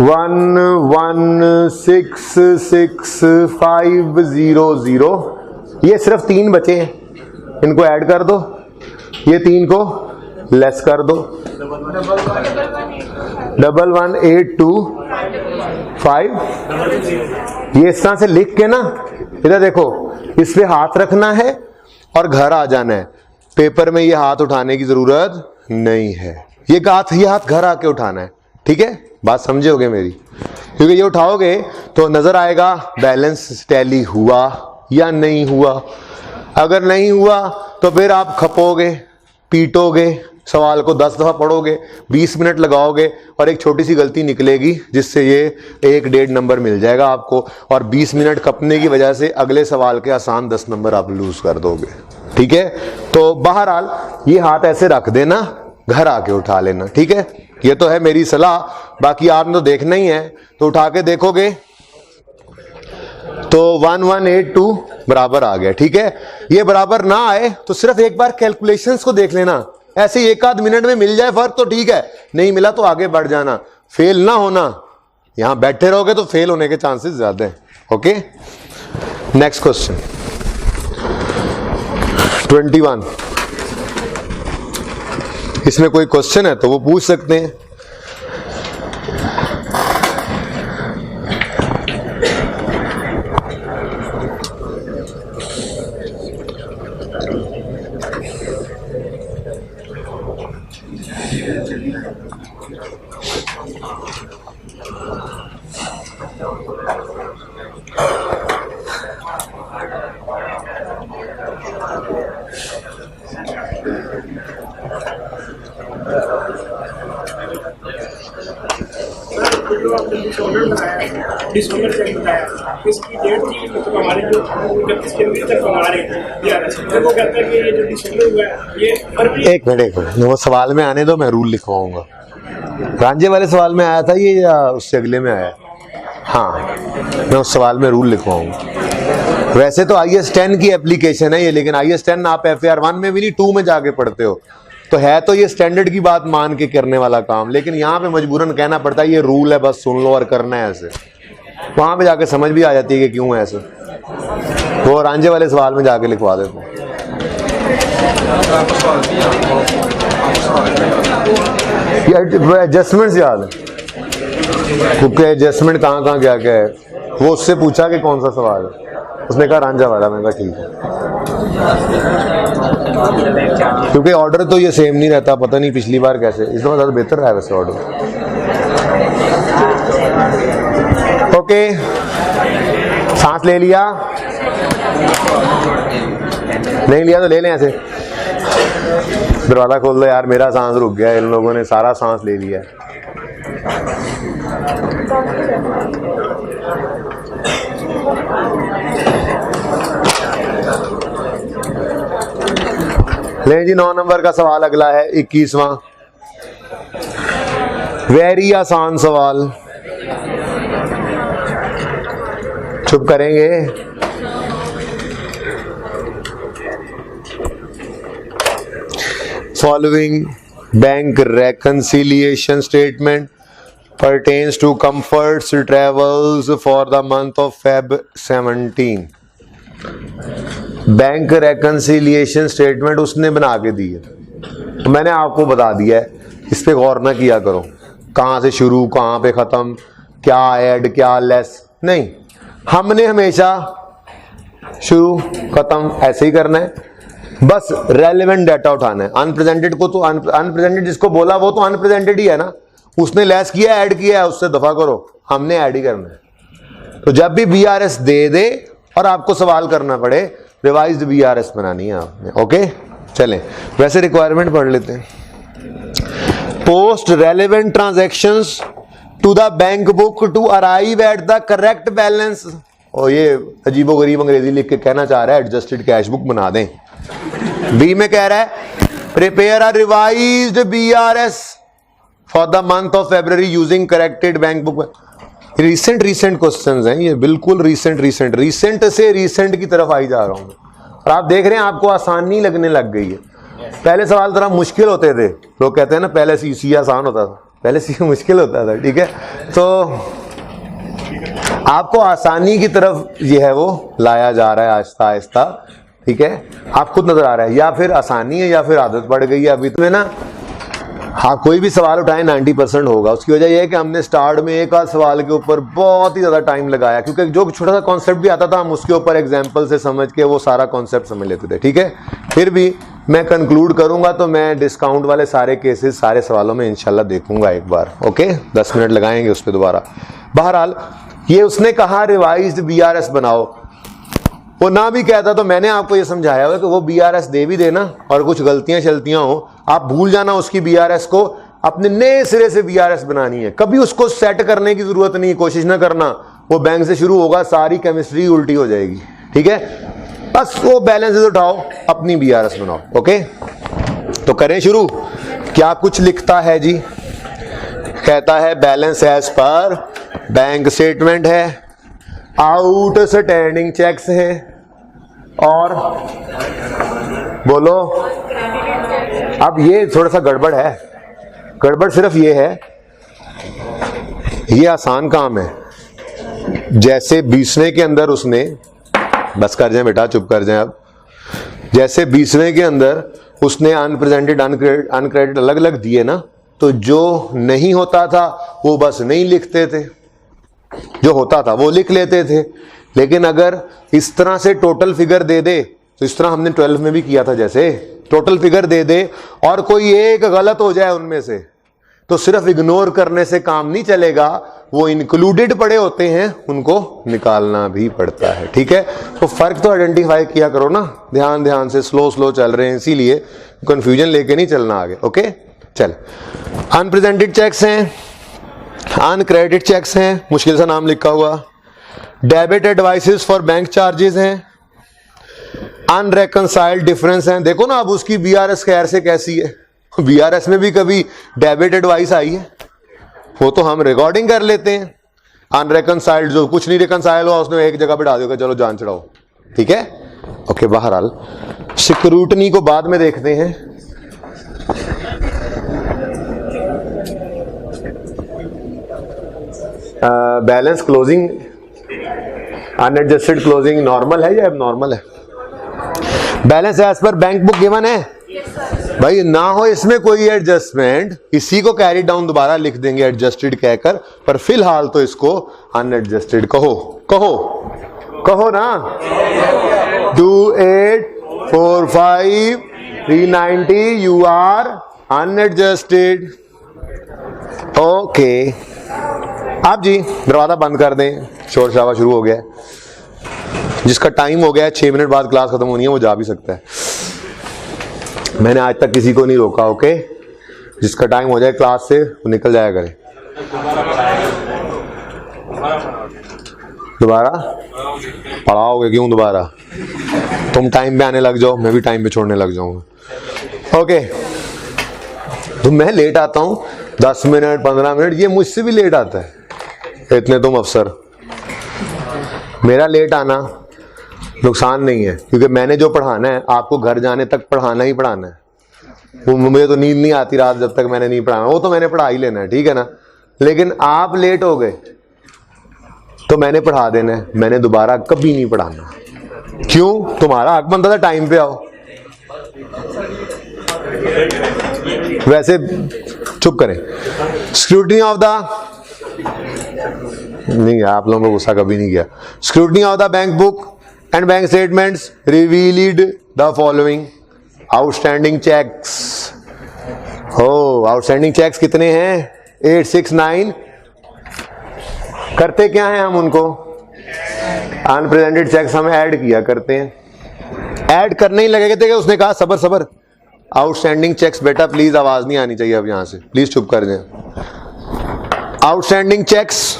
11666500, ये सिर्फ 3 बचे हैं, इनको ऐड कर दो, ये 3 को लेस कर दो, 1182 ये इस तरह से लिख के ना, इधर देखो, इस पे हाथ रखना है और घर आ जाना है। पेपर में ये हाथ उठाने की जरूरत नहीं है, ये हाथ घर आके उठाना है, ठीक है? बात समझोगे मेरी? क्योंकि ये उठाओगे तो नजर आएगा बैलेंस टैली हुआ या नहीं हुआ। अगर नहीं हुआ तो फिर आप खपोगे, पीटोगे, सवाल को 10 दफा पढ़ोगे, 20 मिनट लगाओगे और एक छोटी सी गलती निकलेगी जिससे ये 1-1.5 नंबर मिल जाएगा आपको, और 20 मिनट खपने की वजह से अगले सवाल के आसान 10 नंबर आप लूज कर दोगे, ठीक है? तो बहरहाल ये हाथ ऐसे रख देना, घर आके उठा लेना, ठीक है? ये तो है मेरी सलाह, बाकी आपने तो देखना ही है, तो उठा के देखोगे तो 1182 बराबर आ गया, ठीक है? ये बराबर ना आए तो सिर्फ एक बार कैलकुलेशंस को देख लेना, ऐसे 1-आध मिनट में मिल जाए फर्क तो ठीक है, नहीं मिला तो आगे बढ़ जाना, फेल ना होना। यहां बैठे रहोगे तो फेल होने के चांसेस ज्यादा है। Okay, next question 21। इसमें कोई क्वेश्चन है तो वो पूछ सकते हैं। डिसम्बर से बताया, इसकी डेट थी, मतलब हमारे जो 29 जनवरी तक हमारे वो कहता है कि ये जो डिसम्बर हुआ है ये फरवरी। एक मिनट वो सवाल में आने दो, मैं रूल लिखवाऊंगा। रांझे वाले सवाल में आया था ये या उससे अगले में आया? हाँ, मैं उस सवाल में रूल लिखवाऊंगा। वैसे तो IS 10 की एप्लीकेशन है ये, लेकिन IS 10 आप FAR 1 में भी नहीं 2 में जाके पढ़ते हो, तो है तो ये स्टैंडर्ड की बात मान के करने वाला काम, लेकिन यहाँ पे मजबूरन कहना पड़ता है ये रूल है, बस सुन लो और करना है ऐसे। वहां पे जाके समझ भी आ जाती है कि क्यों है ऐसे। वो रांझे वाले सवाल में जाके लिखवा देते हैं। एडजस्टमेंट याद है, क्योंकि एडजस्टमेंट कहाँ क्या क्या है, वो उससे पूछा कि कौन सा सवाल है, उसने कहा रांझा वाला। मैंने कहा ठीक है, क्योंकि ऑर्डर तो ये सेम नहीं रहता, पता नहीं पिछली बार कैसे, इस बार ज्यादा बेहतर रहा है वैसे ऑर्डर। ओके, सांस ले लिया, नहीं लिया तो ले लें ऐसे। दरवाजा खोल दो यार, मेरा सांस रुक गया, इन लोगों ने सारा सांस ले लिया। ले जी, 9 नंबर का सवाल अगला है, 21वां, वेरी आसान सवाल। चुप करेंगे? Following bank reconciliation statement pertains to Comfort's travels for the month of Feb 17. Bank reconciliation statement उसने बना के दी है, तो मैंने आपको बता दिया है, इस पे गौर ना किया करो, कहां से शुरू कहां पे खत्म, क्या ऐड क्या लेस, नहीं, हमने हमेशा शुरू खत्म ऐसे ही करना है, बस रेलेवेंट डाटा उठाना है। अनप्रेजेंटेड को तो अनप्रेजेंटेड जिसको बोला वो तो अनप्रेजेंटेड ही है ना, उसने लेस किया ऐड किया है, उससे दफा करो, हमने ऐड ही करना है। तो जब भी BRS दे दे और आपको सवाल करना पड़े, रिवाइज्ड BRS बनानी है आपने। ओके, चलें, वैसे रिक्वायरमेंट पढ़ लेते हैं। Post relevant transactions to the bank book to arrive at the correct balance. और ये अजीबोगरीब अंग्रेजी लिख के कहना चाह रहा है एडजस्टेड कैश बुक बना दें। बी में कह रहा है prepare a revised BRS for the month of February using corrected bank book. Recent questions हैं ये, बिल्कुल रिसेंट से रिसेंट की तरफ आई जा रहा हूं, और आप देख रहे हैं आपको आसानी लगने लग गई है। पहले सवाल थोड़ा मुश्किल होते थे, लोग कहते हैं ना पहले सी आसान होता था, पहले सी मुश्किल होता था, ठीक है? तो आपको आसानी की तरफ ये है वो लाया जा रहा है आहिस्ता आहिस्ता, ठीक है, आप खुद नजर आ रहा है, या फिर आसानी है या फिर आदत पड़ गई है अभी तो ना। हाँ, कोई भी सवाल उठाए 90% होगा। उसकी वजह यह है कि हमने स्टार्ट में एक आध सवाल के ऊपर बहुत ही ज़्यादा टाइम लगाया, क्योंकि जो छोटा सा कॉन्सेप्ट भी आता था हम उसके ऊपर एग्जाम्पल से समझ के वो सारा कॉन्सेप्ट समझ लेते थे, ठीक है। फिर भी मैं कंक्लूड करूंगा तो मैं डिस्काउंट वाले सारे केसेस सारे सवालों में इंशाल्लाह देखूंगा एक बार, ओके। 10 मिनट लगाएंगे उस पर दोबारा। बहरहाल ये उसने कहा रिवाइज्ड BRS बनाओ, वो ना भी कहता तो मैंने आपको ये समझाया हुआ कि वो BRS दे भी देना और कुछ गलतियां चलतियां हो आप भूल जाना उसकी BRS को, अपने नए सिरे से BRS बनानी है। कभी उसको सेट करने की जरूरत नहीं, कोशिश ना करना। वो बैंक से शुरू होगा, सारी केमिस्ट्री उल्टी हो जाएगी, ठीक है। बस वो बैलेंसेस उठाओ, अपनी BRS बनाओ, ओके। तो करें शुरू। क्या कुछ लिखता है जी? कहता है balance as per bank statement है, आउटस्टैंडिंग चेक्स है, और बोलो। अब ये थोड़ा सा गड़बड़ है। गड़बड़ सिर्फ ये है, ये आसान काम है। जैसे 20वें के अंदर उसने, बस कर जाए बेटा, चुप कर जाए अब। जैसे 20वें के अंदर उसने अनप्रेजेंटेड अनक्रेडिट अलग अलग दिए ना, तो जो नहीं होता था वो बस नहीं लिखते थे, जो होता था वो लिख लेते थे। लेकिन अगर इस तरह से टोटल फिगर दे दे, तो इस तरह हमने 12 में भी किया था, जैसे टोटल फिगर दे दे और कोई एक गलत हो जाए उनमें से, तो सिर्फ इग्नोर करने से काम नहीं चलेगा, वो इंक्लूडेड पड़े होते हैं, उनको निकालना भी पड़ता है, ठीक है। तो फर्क तो आइडेंटिफाई किया करो ना, ध्यान ध्यान से, स्लो स्लो चल रहे हैं इसीलिए कंफ्यूजन लेके नहीं चलना आगे, ओके। चल, अनप्रेजेंटेड चेक्स हैं, अनक्रेडिट चेक्स हैं, मुश्किल सा नाम लिखा हुआ, debit advices for bank charges हैं, अनरेकनसाइल्ड डिफरेंस हैं। देखो ना अब उसकी BRS खैर से कैसी है। BRS में भी कभी डेबिट एडवाइस आई है, वो तो हम रिकॉर्डिंग कर लेते हैं। अनरेकनसाइल्ड, जो कुछ नहीं रिकनसाइल हुआ उसने एक जगह बिठा दिया, चलो जान चढ़ाओ, ठीक है, ओके। बहरहाल सिक्रूटनी को बाद में देखते हैं। Balance closing, unadjusted closing normal है या एबनॉर्मल है? Balance as per bank book given है भाई, ना हो इसमें कोई एडजस्टमेंट, इसी को कैरी डाउन दोबारा लिख देंगे एडजस्टेड कहकर, पर फिलहाल तो इसको अनएडजस्टेड कहो, कहो कहो ना। 2845 390 यू आर अनएडजस्टेड, ओके। आप जी दरवाजा बंद कर दें, शोर शराबा शुरू हो गया है। जिसका टाइम हो गया है 6 मिनट बाद क्लास खत्म होनी है, वो जा भी सकता है। मैंने आज तक किसी को नहीं रोका, ओके। जिसका टाइम हो जाए क्लास से वो निकल जाया करे। दोबारा पढ़ाओगे? क्यों दोबारा? तुम टाइम पे आने लग जाओ, मैं भी टाइम पे छोड़ने लग जाऊंगा, ओके। तो मैं लेट आता हूं 10 मिनट 15 मिनट, ये मुझसे भी लेट आता है, इतने तुम अफसर। मेरा लेट आना नुकसान नहीं है, क्योंकि मैंने जो पढ़ाना है आपको घर जाने तक पढ़ाना ही पढ़ाना है। वो मुझे तो नींद नहीं आती रात जब तक मैंने नहीं पढ़ाना, वो तो मैंने पढ़ा ही लेना है, ठीक है ना। लेकिन आप लेट हो गए तो मैंने पढ़ा देना है, मैंने दोबारा कभी नहीं पढ़ाना। क्यों? तुम्हारा हक बनता था टाइम पे आओ। वैसे चुप करें। स्क्रूटनी ऑफ द, नहीं आप लोगों को गुस्सा कभी नहीं किया। Scrutiny of the bank book and bank statements revealed the following outstanding cheques. हो, आउटस्टैंडिंग चेक्स कितने हैं? 869। करते क्या हैं हम उनको? अनप्रेजेंटेड चेक्स हम ऐड किया करते हैं। ऐड करने ही लगे थे कि उसने कहा सबर सबर, आउटस्टैंडिंग चेक्स बेटा प्लीज, आवाज नहीं आनी चाहिए अब यहां से, प्लीज चुप कर जाए। आउटस्टैंडिंग चेक्स,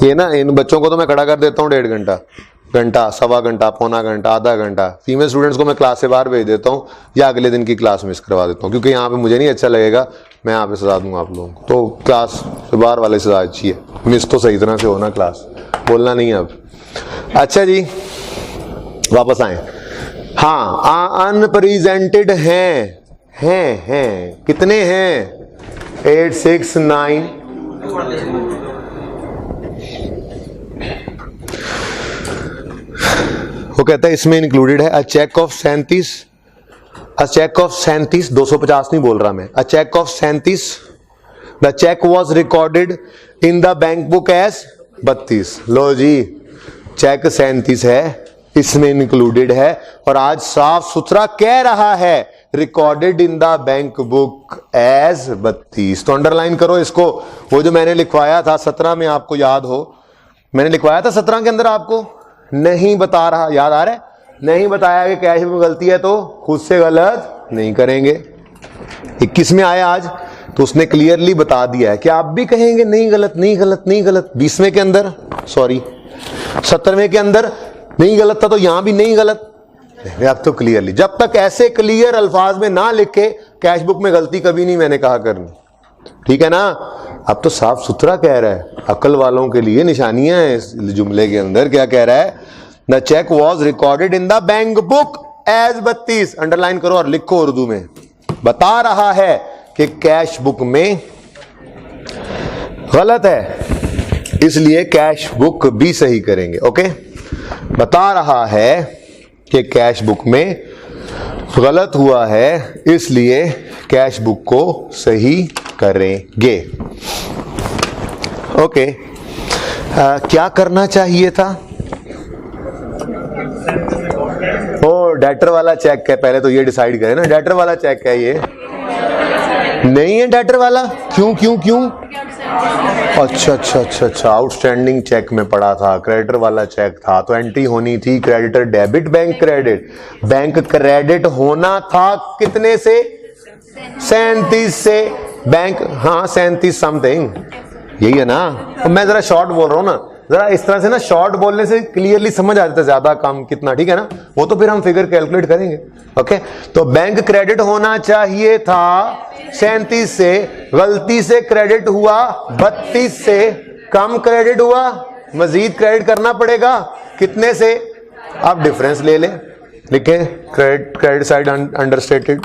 ये ना इन बच्चों को तो मैं खड़ा कर देता हूँ 1.5 घंटा, घंटा, सवा घंटा, पौना घंटा, आधा घंटा। फीमेल स्टूडेंट्स को मैं क्लास से बाहर भेज देता हूँ या अगले दिन की क्लास मिस करवा देता हूँ, क्योंकि यहाँ पे मुझे नहीं अच्छा लगेगा, मैं यहाँ पे सजा दूंगा आप लोगों को। तो क्लास से बाहर वाले सजा अच्छी है, मिस तो सही तरह से होना, क्लास बोलना नहीं है अब। अच्छा जी वापस आए। हाँ, अनप्रेजेंटेड हैं कितने हैं? 869। वो कहता है इसमें इंक्लूडेड है अ चेक ऑफ 37 250 नहीं बोल रहा मैं, a cheque of 37, the cheque was recorded in the bank book as 32। लो जी, चेक 37 है, इसमें इंक्लूडेड है और आज साफ सुथरा कह रहा है recorded in the bank book as 32। तो अंडरलाइन करो इसको। वो जो मैंने लिखवाया था 17 में, आपको याद हो, मैंने लिखवाया था 17 के अंदर, आपको नहीं बता रहा, याद आ रहा है? नहीं बताया कि कैश में गलती है तो खुद से गलत नहीं करेंगे। 21 में आया आज तो उसने क्लियरली बता दिया है कि आप भी कहेंगे नहीं गलत नहीं गलत नहीं गलत। 20वें के अंदर, सॉरी 17वें के अंदर नहीं गलत था तो यहां भी नहीं गलत। अब तो क्लियरली, जब तक ऐसे क्लियर अल्फाज में ना लिखे कैश बुक में गलती कभी नहीं मैंने कहा करनी, ठीक है ना? अब तो साफ सुथरा कह रहा है, अकल वालों के लिए निशानियां हैं इस जुमले के अंदर। क्या कह रहा है? The cheque was recorded in the bank book as 32। Underline करो और लिखो उर्दू में, बता रहा है कि कैश बुक में गलत है, इसलिए कैश बुक भी सही करेंगे। ओके, बता रहा है कि कैश बुक में गलत हुआ है, इसलिए कैश बुक को सही करेंगे। ओके, क्या करना चाहिए था? ओ, डेटर वाला चेक है, पहले तो ये डिसाइड करें ना, डेटर वाला चेक है ये? नहीं है डेटर वाला। क्यों क्यों क्यों? अच्छा, आउटस्टैंडिंग चेक में पड़ा था, क्रेडिटर वाला चेक था तो एंट्री होनी थी creditor debit bank credit. Bank credit होना था कितने से? 37 से। बैंक, हाँ 37 समथिंग, यही है ना? तो मैं जरा शॉर्ट बोल रहा हूं ना, जरा इस तरह से ना, शॉर्ट बोलने से क्लियरली समझ आ जाता है ज्यादा कम कितना, ठीक है ना? वो तो फिर हम फिगर कैलकुलेट करेंगे। ओके, तो बैंक क्रेडिट होना चाहिए था 37 से, गलती से क्रेडिट हुआ 32 से, कम क्रेडिट हुआ, मजीद क्रेडिट करना पड़ेगा कितने से? आप डिफरेंस ले लें, लिखें क्रेडिट साइड अंडरस्टेटेड।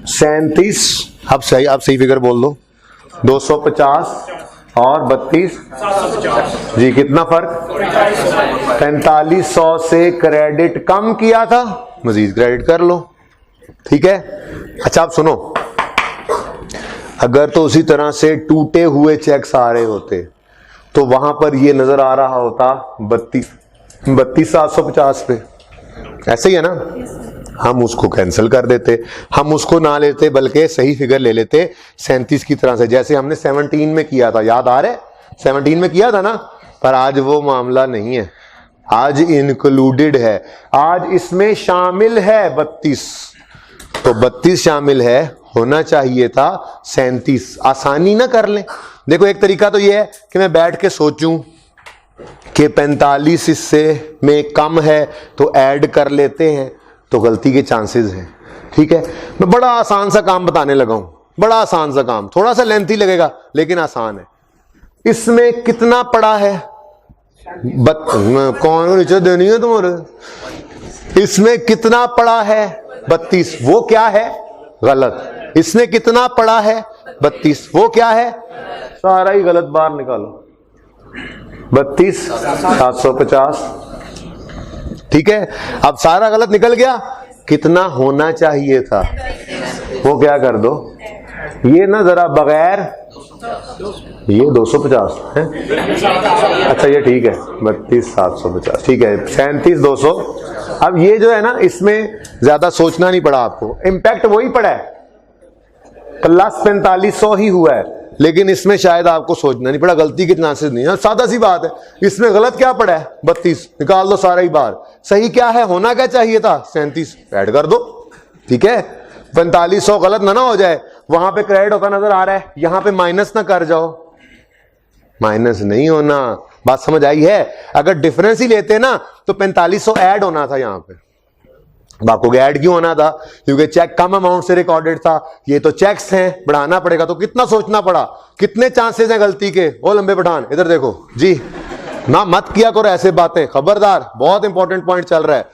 सैंतीस, अब सही फिगर बोल दो। 250 और 32 जी, कितना फर्क? 4500 से क्रेडिट कम किया था, मजीद क्रेडिट कर लो, ठीक है? अच्छा आप सुनो, अगर तो उसी तरह से टूटे हुए चेक्स आ रहे होते तो वहां पर ये नजर आ रहा होता 32,750 पे, ऐसे ही है ना? हम उसको कैंसिल कर देते, हम उसको ना लेते बल्कि सही फिगर ले लेते 37 की तरह से, जैसे हमने 17 में किया था, याद आ रहा है? 17 में किया था ना? पर आज वो मामला नहीं है, आज इंक्लूडेड है, आज इसमें शामिल है 32, तो 32 शामिल है, होना चाहिए था 37। आसानी ना कर लें। देखो एक तरीका तो ये है कि मैं बैठ के सोचूं कि 45 इससे में कम है तो ऐड कर लेते हैं, तो गलती के चांसेस हैं, ठीक है? मैं बड़ा आसान सा काम बताने लगा हूं, बड़ा आसान सा काम, थोड़ा सा लेंथी लगेगा लेकिन आसान है। इसमें कितना पड़ा है? कौन नीचे देनी है तुम्हारे? इसमें कितना पड़ा है? 32, वो क्या है? गलत। इसमें कितना पड़ा है? 32, वो क्या है? सारा ही गलत बाहर निकालो। 32,750, ठीक है? अब सारा गलत निकल गया, कितना होना चाहिए था? वो क्या कर दो, ये ना जरा बगैर, ये 250 है, अच्छा ये ठीक है, 32,750, ठीक है, 37,200। अब ये जो है ना, इसमें ज्यादा सोचना नहीं पड़ा आपको, इम्पैक्ट वही पड़ा है, प्लस 4500 ही हुआ है, लेकिन इसमें शायद आपको सोचना नहीं पड़ा, गलती के चांसेस नहीं है, सादा सी बात है। इसमें गलत क्या पड़ा है? 32, निकाल दो सारा ही बाहर। सही क्या है? होना क्या चाहिए था? 37, ऐड कर दो, ठीक है? 4500 गलत ना हो जाए, वहां पे क्रेडिट होता नजर आ रहा है, यहां पे माइनस ना कर जाओ, माइनस नहीं होना। बात समझ आई है? अगर डिफरेंस ही लेते ना तो 4500 ऐड होना था यहां पे। आपको ऐड क्यों होना था? क्योंकि चेक कम अमाउंट से रिकॉर्डेड था, ये तो चेक्स हैं, बढ़ाना पड़ेगा, तो कितना सोचना पड़ा, कितने चांसेस हैं गलती के? ओ लंबे पठान इधर देखो जी, ना मत किया करो ऐसे बातें, खबरदार, बहुत इंपॉर्टेंट पॉइंट चल रहा है।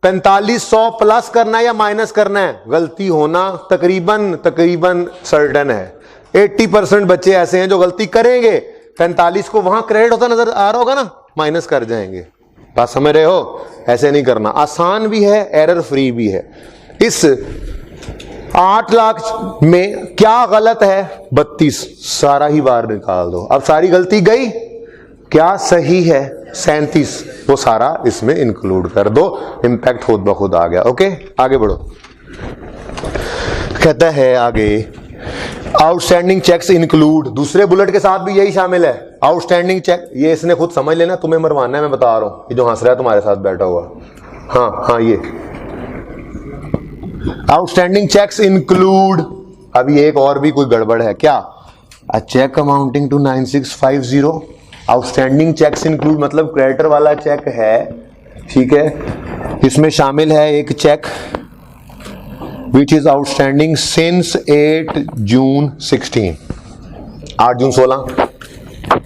4500 प्लस करना है या माइनस करना है? गलती होना तकरीबन सर्टन है। 80% बच्चे ऐसे हैं जो गलती करेंगे। 45 को वहां क्रेडिट होता नजर आ रहा होगा ना, माइनस कर जाएंगे। बात समझ रहे हो? ऐसे नहीं करना। आसान भी है, एरर फ्री भी है। इस 8 लाख में क्या गलत है? 32, सारा ही बाहर निकाल दो। अब सारी गलती गई, क्या सही है? 37, वो सारा इसमें इंक्लूड कर दो। इंपैक्ट खुद ब खुद आ गया। ओके, आगे बढ़ो। कहता है आगे, आउटस्टैंडिंग चेक्स इंक्लूड, दूसरे बुलेट के साथ भी यही शामिल है। आउटस्टैंडिंग चेक, ये इसने खुद समझ लेना, तुम्हें मरवाना है, मैं बता रहा हूं। ये जो हंस रहा है तुम्हारे साथ बैठा हुआ, हाँ, ये आउटस्टैंडिंग चेक्स इंक्लूड। अभी एक और भी कोई गड़बड़ है क्या? A cheque amounting to 9650, outstanding cheques include मतलब क्रेडिटर वाला चेक है, ठीक है, इसमें शामिल है एक cheque which is outstanding since 8 June 16, 8 जून 16,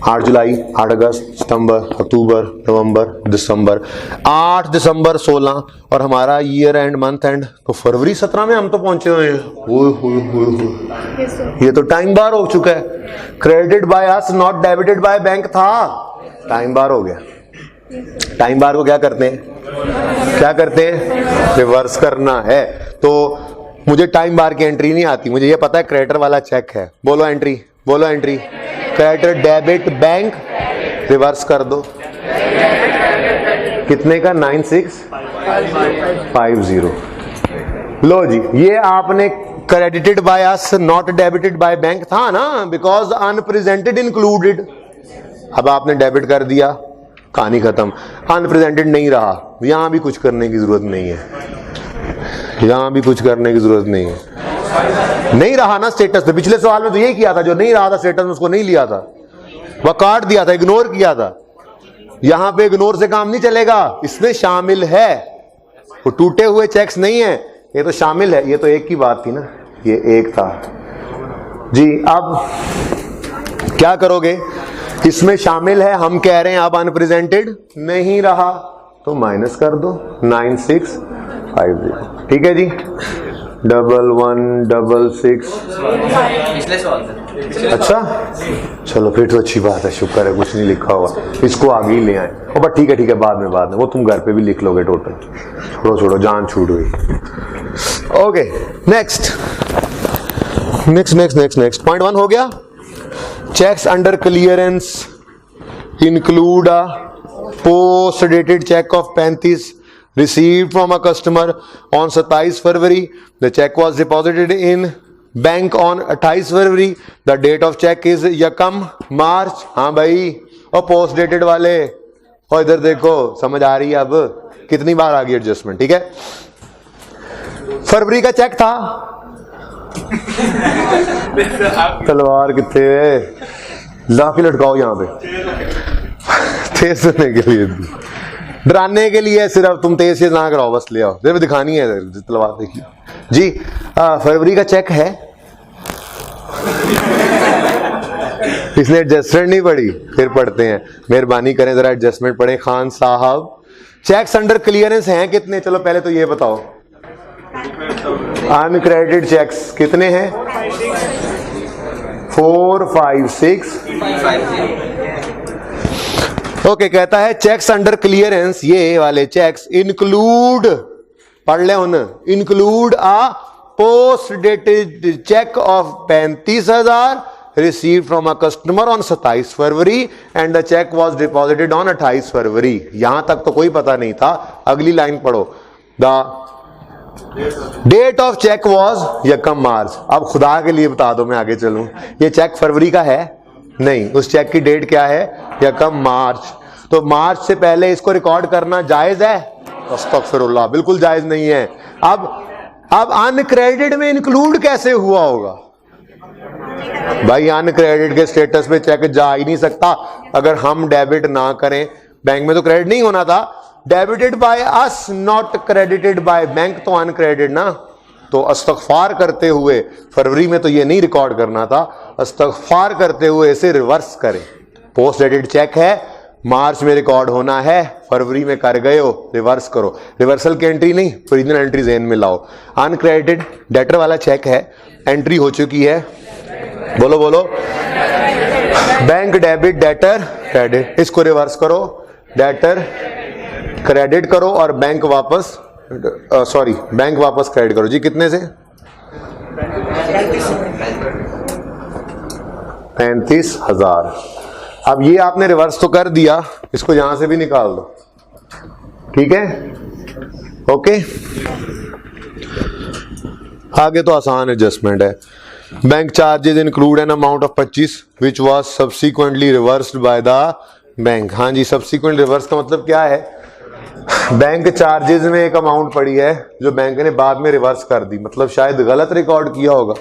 8 जुलाई, 8 अगस्त, सितंबर, अक्टूबर, नवंबर, दिसंबर, 8 दिसंबर 16 और हमारा ईयर एंड मंथ एंड तो फरवरी 17 में हम तो पहुंचे हुए हैं। ये तो टाइम बार हो चुका है। Credited by us not debited by bank था, टाइम बार हो गया। टाइम बार को क्या करते हैं? रिवर्स करना है। तो मुझे टाइम बार की एंट्री नहीं आती, मुझे ये पता है क्रेडिटर वाला चेक है। बोलो entry, creditor debit bank, reverse कर दो। कितने का? 9650। लो जी, ये आपने credited by us not debited by bank था ना, बिकॉज अनप्रेजेंटेड इंक्लूडेड। अब आपने डेबिट कर दिया, कहानी खत्म। अनप्रेजेंटेड नहीं रहा, यहां भी कुछ करने की जरूरत नहीं है, नहीं रहा ना स्टेटस पे। पिछले सवाल में तो यही किया था, जो नहीं रहा था स्टेटस में उसको नहीं लिया था, वह काट दिया था, इग्नोर किया था। यहां पे इग्नोर से काम नहीं चलेगा, इसमें शामिल है। वो टूटे हुए चेक्स नहीं है, ये तो शामिल है। ये तो एक की बात थी ना, ये एक था जी। अब क्या करोगे? इसमें शामिल है, हम कह रहे हैं अब अनप्रेजेंटेड नहीं रहा तो माइनस कर दो 9650, ठीक है जी। 1166। अच्छा, चलो फिर तो अच्छी बात है, शुक्र है कुछ नहीं लिखा हुआ, इसको आगे ही ले आए। ओ बट ठीक है, बाद में वो तुम घर पे भी लिख लोगे टोटल। छोड़ो, जान छूट गई। ओके, नेक्स्ट पॉइंट 1 हो गया। Cheques under clearance include a post dated cheque of 35 received from a customer on 27 February. The check was deposited in bank on 28 February. The date of check is यकम मार्च। हाँ भाई, और post dated वाले, और इधर देखो, समझ आ रही है अब कितनी बार आ गई एडजस्टमेंट, ठीक है। फरवरी का चेक था, तलवार कितने ला के लटकाओ यहाँ पे, तेज सुनने के लिए, डराने के लिए सिर्फ, तुम तेज से ना कराओ, बस ले आओ, सिर्फ दिखानी है तलवार। देखिए जी, फरवरी का चेक है, इसने एडजस्टमेंट नहीं पढ़ी, फिर पढ़ते हैं, मेहरबानी करें जरा एडजस्टमेंट पढ़ें खान साहब। चेक्स अंडर क्लियरेंस हैं कितने? चलो पहले तो ये बताओ, अनक्रेडिटेड चेक्स कितने हैं? 456। ओके, कहता है चेक्स अंडर क्लियरेंस, ये वाले चेक्स इंक्लूड, पढ़ ले उन, include a post dated cheque of 35,000 received from a customer on 27 February and the check was deposited on 28 फरवरी। यहां तक तो कोई पता नहीं था। अगली लाइन पढ़ो, the date of cheque was यकम मार्च। अब खुदा के लिए बता दो, मैं आगे चलूं, ये चेक फरवरी का है नहीं, उस चेक की डेट क्या है? यकम मार्च। तो मार्च से पहले इसको रिकॉर्ड करना जायज है? अस्तगफिरुल्लाह, बिल्कुल जायज नहीं है। अब अनक्रेडिटेड में इंक्लूड कैसे हुआ होगा भाई? अनक्रेडिट के स्टेटस पे चेक जा ही नहीं सकता अगर हम डेबिट ना करें। बैंक में तो क्रेडिट नहीं होना था, debited by us not credited by bank, तो अनक्रेडिटेड ना। तो इस्तगफार करते हुए, फरवरी में तो ये नहीं रिकॉर्ड करना था, इस्तगफार करते हुए इसे रिवर्स करें। पोस्ट डेटेड चेक है, मार्च में रिकॉर्ड होना है फरवरी में कर गए हो, रिवर्स करो। रिवर्सल की एंट्री नहीं, ओरिजिनल एंट्री जेन में लाओ। अनक्रेडिटेड डेटर वाला चेक है, एंट्री हो चुकी है, बोलो बोलो, बैंक डेबिट डेटर क्रेडिट, इसको रिवर्स करो, डेटर क्रेडिट करो और बैंक वापस बैंक वापस क्रेडिट करो जी। कितने से? 35,000। अब ये आपने रिवर्स तो कर दिया, इसको यहां से भी निकाल दो, ठीक है, ओके। आगे तो आसान एडजस्टमेंट है। Bank charges include an amount of 25 which was subsequently reversed by the bank. हाँ जी, सब्सिक्वेंट रिवर्स का मतलब क्या है? बैंक चार्जेस में एक अमाउंट पड़ी है जो बैंक ने बाद में रिवर्स कर दी, मतलब शायद गलत रिकॉर्ड किया होगा,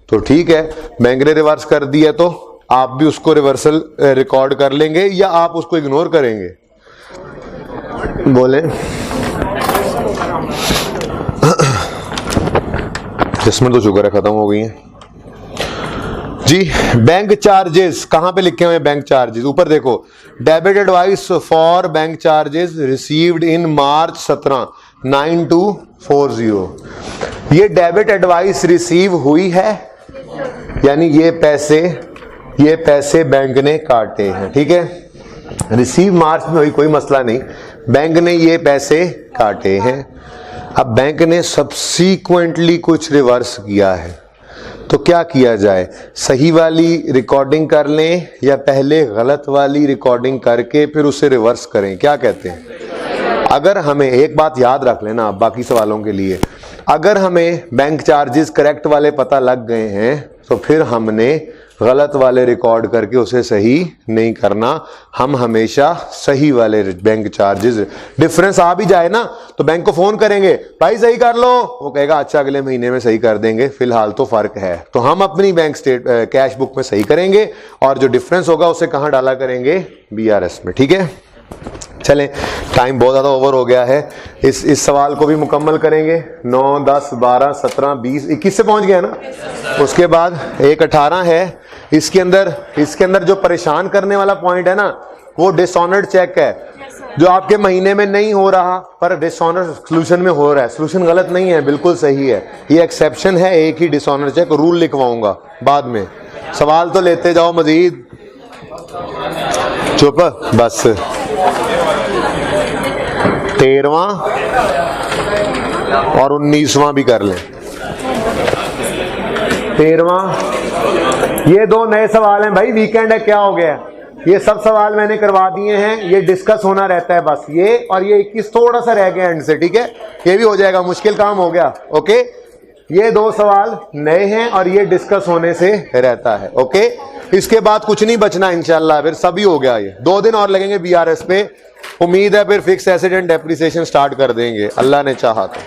तो ठीक है, बैंक ने रिवर्स कर दी है तो आप भी उसको रिवर्सल रिकॉर्ड कर लेंगे या आप उसको इग्नोर करेंगे? बोले एडजस्टमेंट तो शुगर है खत्म हो गई है जी। बैंक चार्जेस कहां पे लिखे हुए हैं? बैंक चार्जेस ऊपर देखो, debit advice for bank charges received in March 17 9240। ये डेबिट एडवाइस रिसीव हुई है, यानी ये पैसे बैंक ने काटे हैं, ठीक है। रिसीव मार्च में हुई, कोई मसला नहीं, बैंक ने ये पैसे काटे हैं। अब बैंक ने सब्सीक्वेंटली कुछ रिवर्स किया है, तो क्या किया जाए? सही वाली रिकॉर्डिंग कर लें या पहले गलत वाली रिकॉर्डिंग करके फिर उसे रिवर्स करें? क्या कहते हैं? अगर हमें एक बात याद रख लेना आप बाकी सवालों के लिए, अगर हमें बैंक चार्जेस करेक्ट वाले पता लग गए हैं तो फिर हमने गलत वाले रिकॉर्ड करके उसे सही नहीं करना, हम हमेशा सही वाले बैंक चार्जेस, डिफरेंस आ भी जाए ना तो बैंक को फोन करेंगे, भाई सही कर लो, वो कहेगा अच्छा अगले महीने में सही कर देंगे, फिलहाल तो फर्क है, तो हम अपनी बैंक कैश बुक में सही करेंगे और जो डिफरेंस होगा उसे कहां डाला करेंगे? BRS में, ठीक है। चलें, टाइम बहुत ज़्यादा ओवर हो गया है, इस सवाल को भी मुकम्मल करेंगे। 9, 10, 12, 17, 20, 21 से पहुंच गया ना, उसके बाद एक 18 है। इसके अंदर जो परेशान करने वाला पॉइंट है ना, वो डिसऑनर्ड चेक है, जो आपके महीने में नहीं हो रहा पर डिसऑनर्ड सोल्यूशन में हो रहा है। सोल्यूशन गलत नहीं है, बिल्कुल सही है, ये एक्सेप्शन है, एक ही डिसऑनर्ड चेक, रूल लिखवाऊंगा बाद में। सवाल तो लेते जाओ मजीद, चुप बस। 13वां और 19वां भी कर लें। 13वां, ये दो नए सवाल हैं भाई, वीकेंड है, क्या हो गया? ये सब सवाल मैंने करवा दिए हैं, ये डिस्कस होना रहता है बस, ये और ये 21 थोड़ा सा रह गया एंड से, ठीक है, ये भी हो जाएगा, मुश्किल काम हो गया, ओके। ये दो सवाल नए हैं और ये डिस्कस होने से रहता है, ओके। इसके बाद कुछ नहीं बचना इंशाल्लाह, फिर सभी हो गया। ये 2 दिन और लगेंगे BRS पे, उम्मीद है फिर fix asset and depreciation start कर देंगे, अल्लाह ने चाहा तो।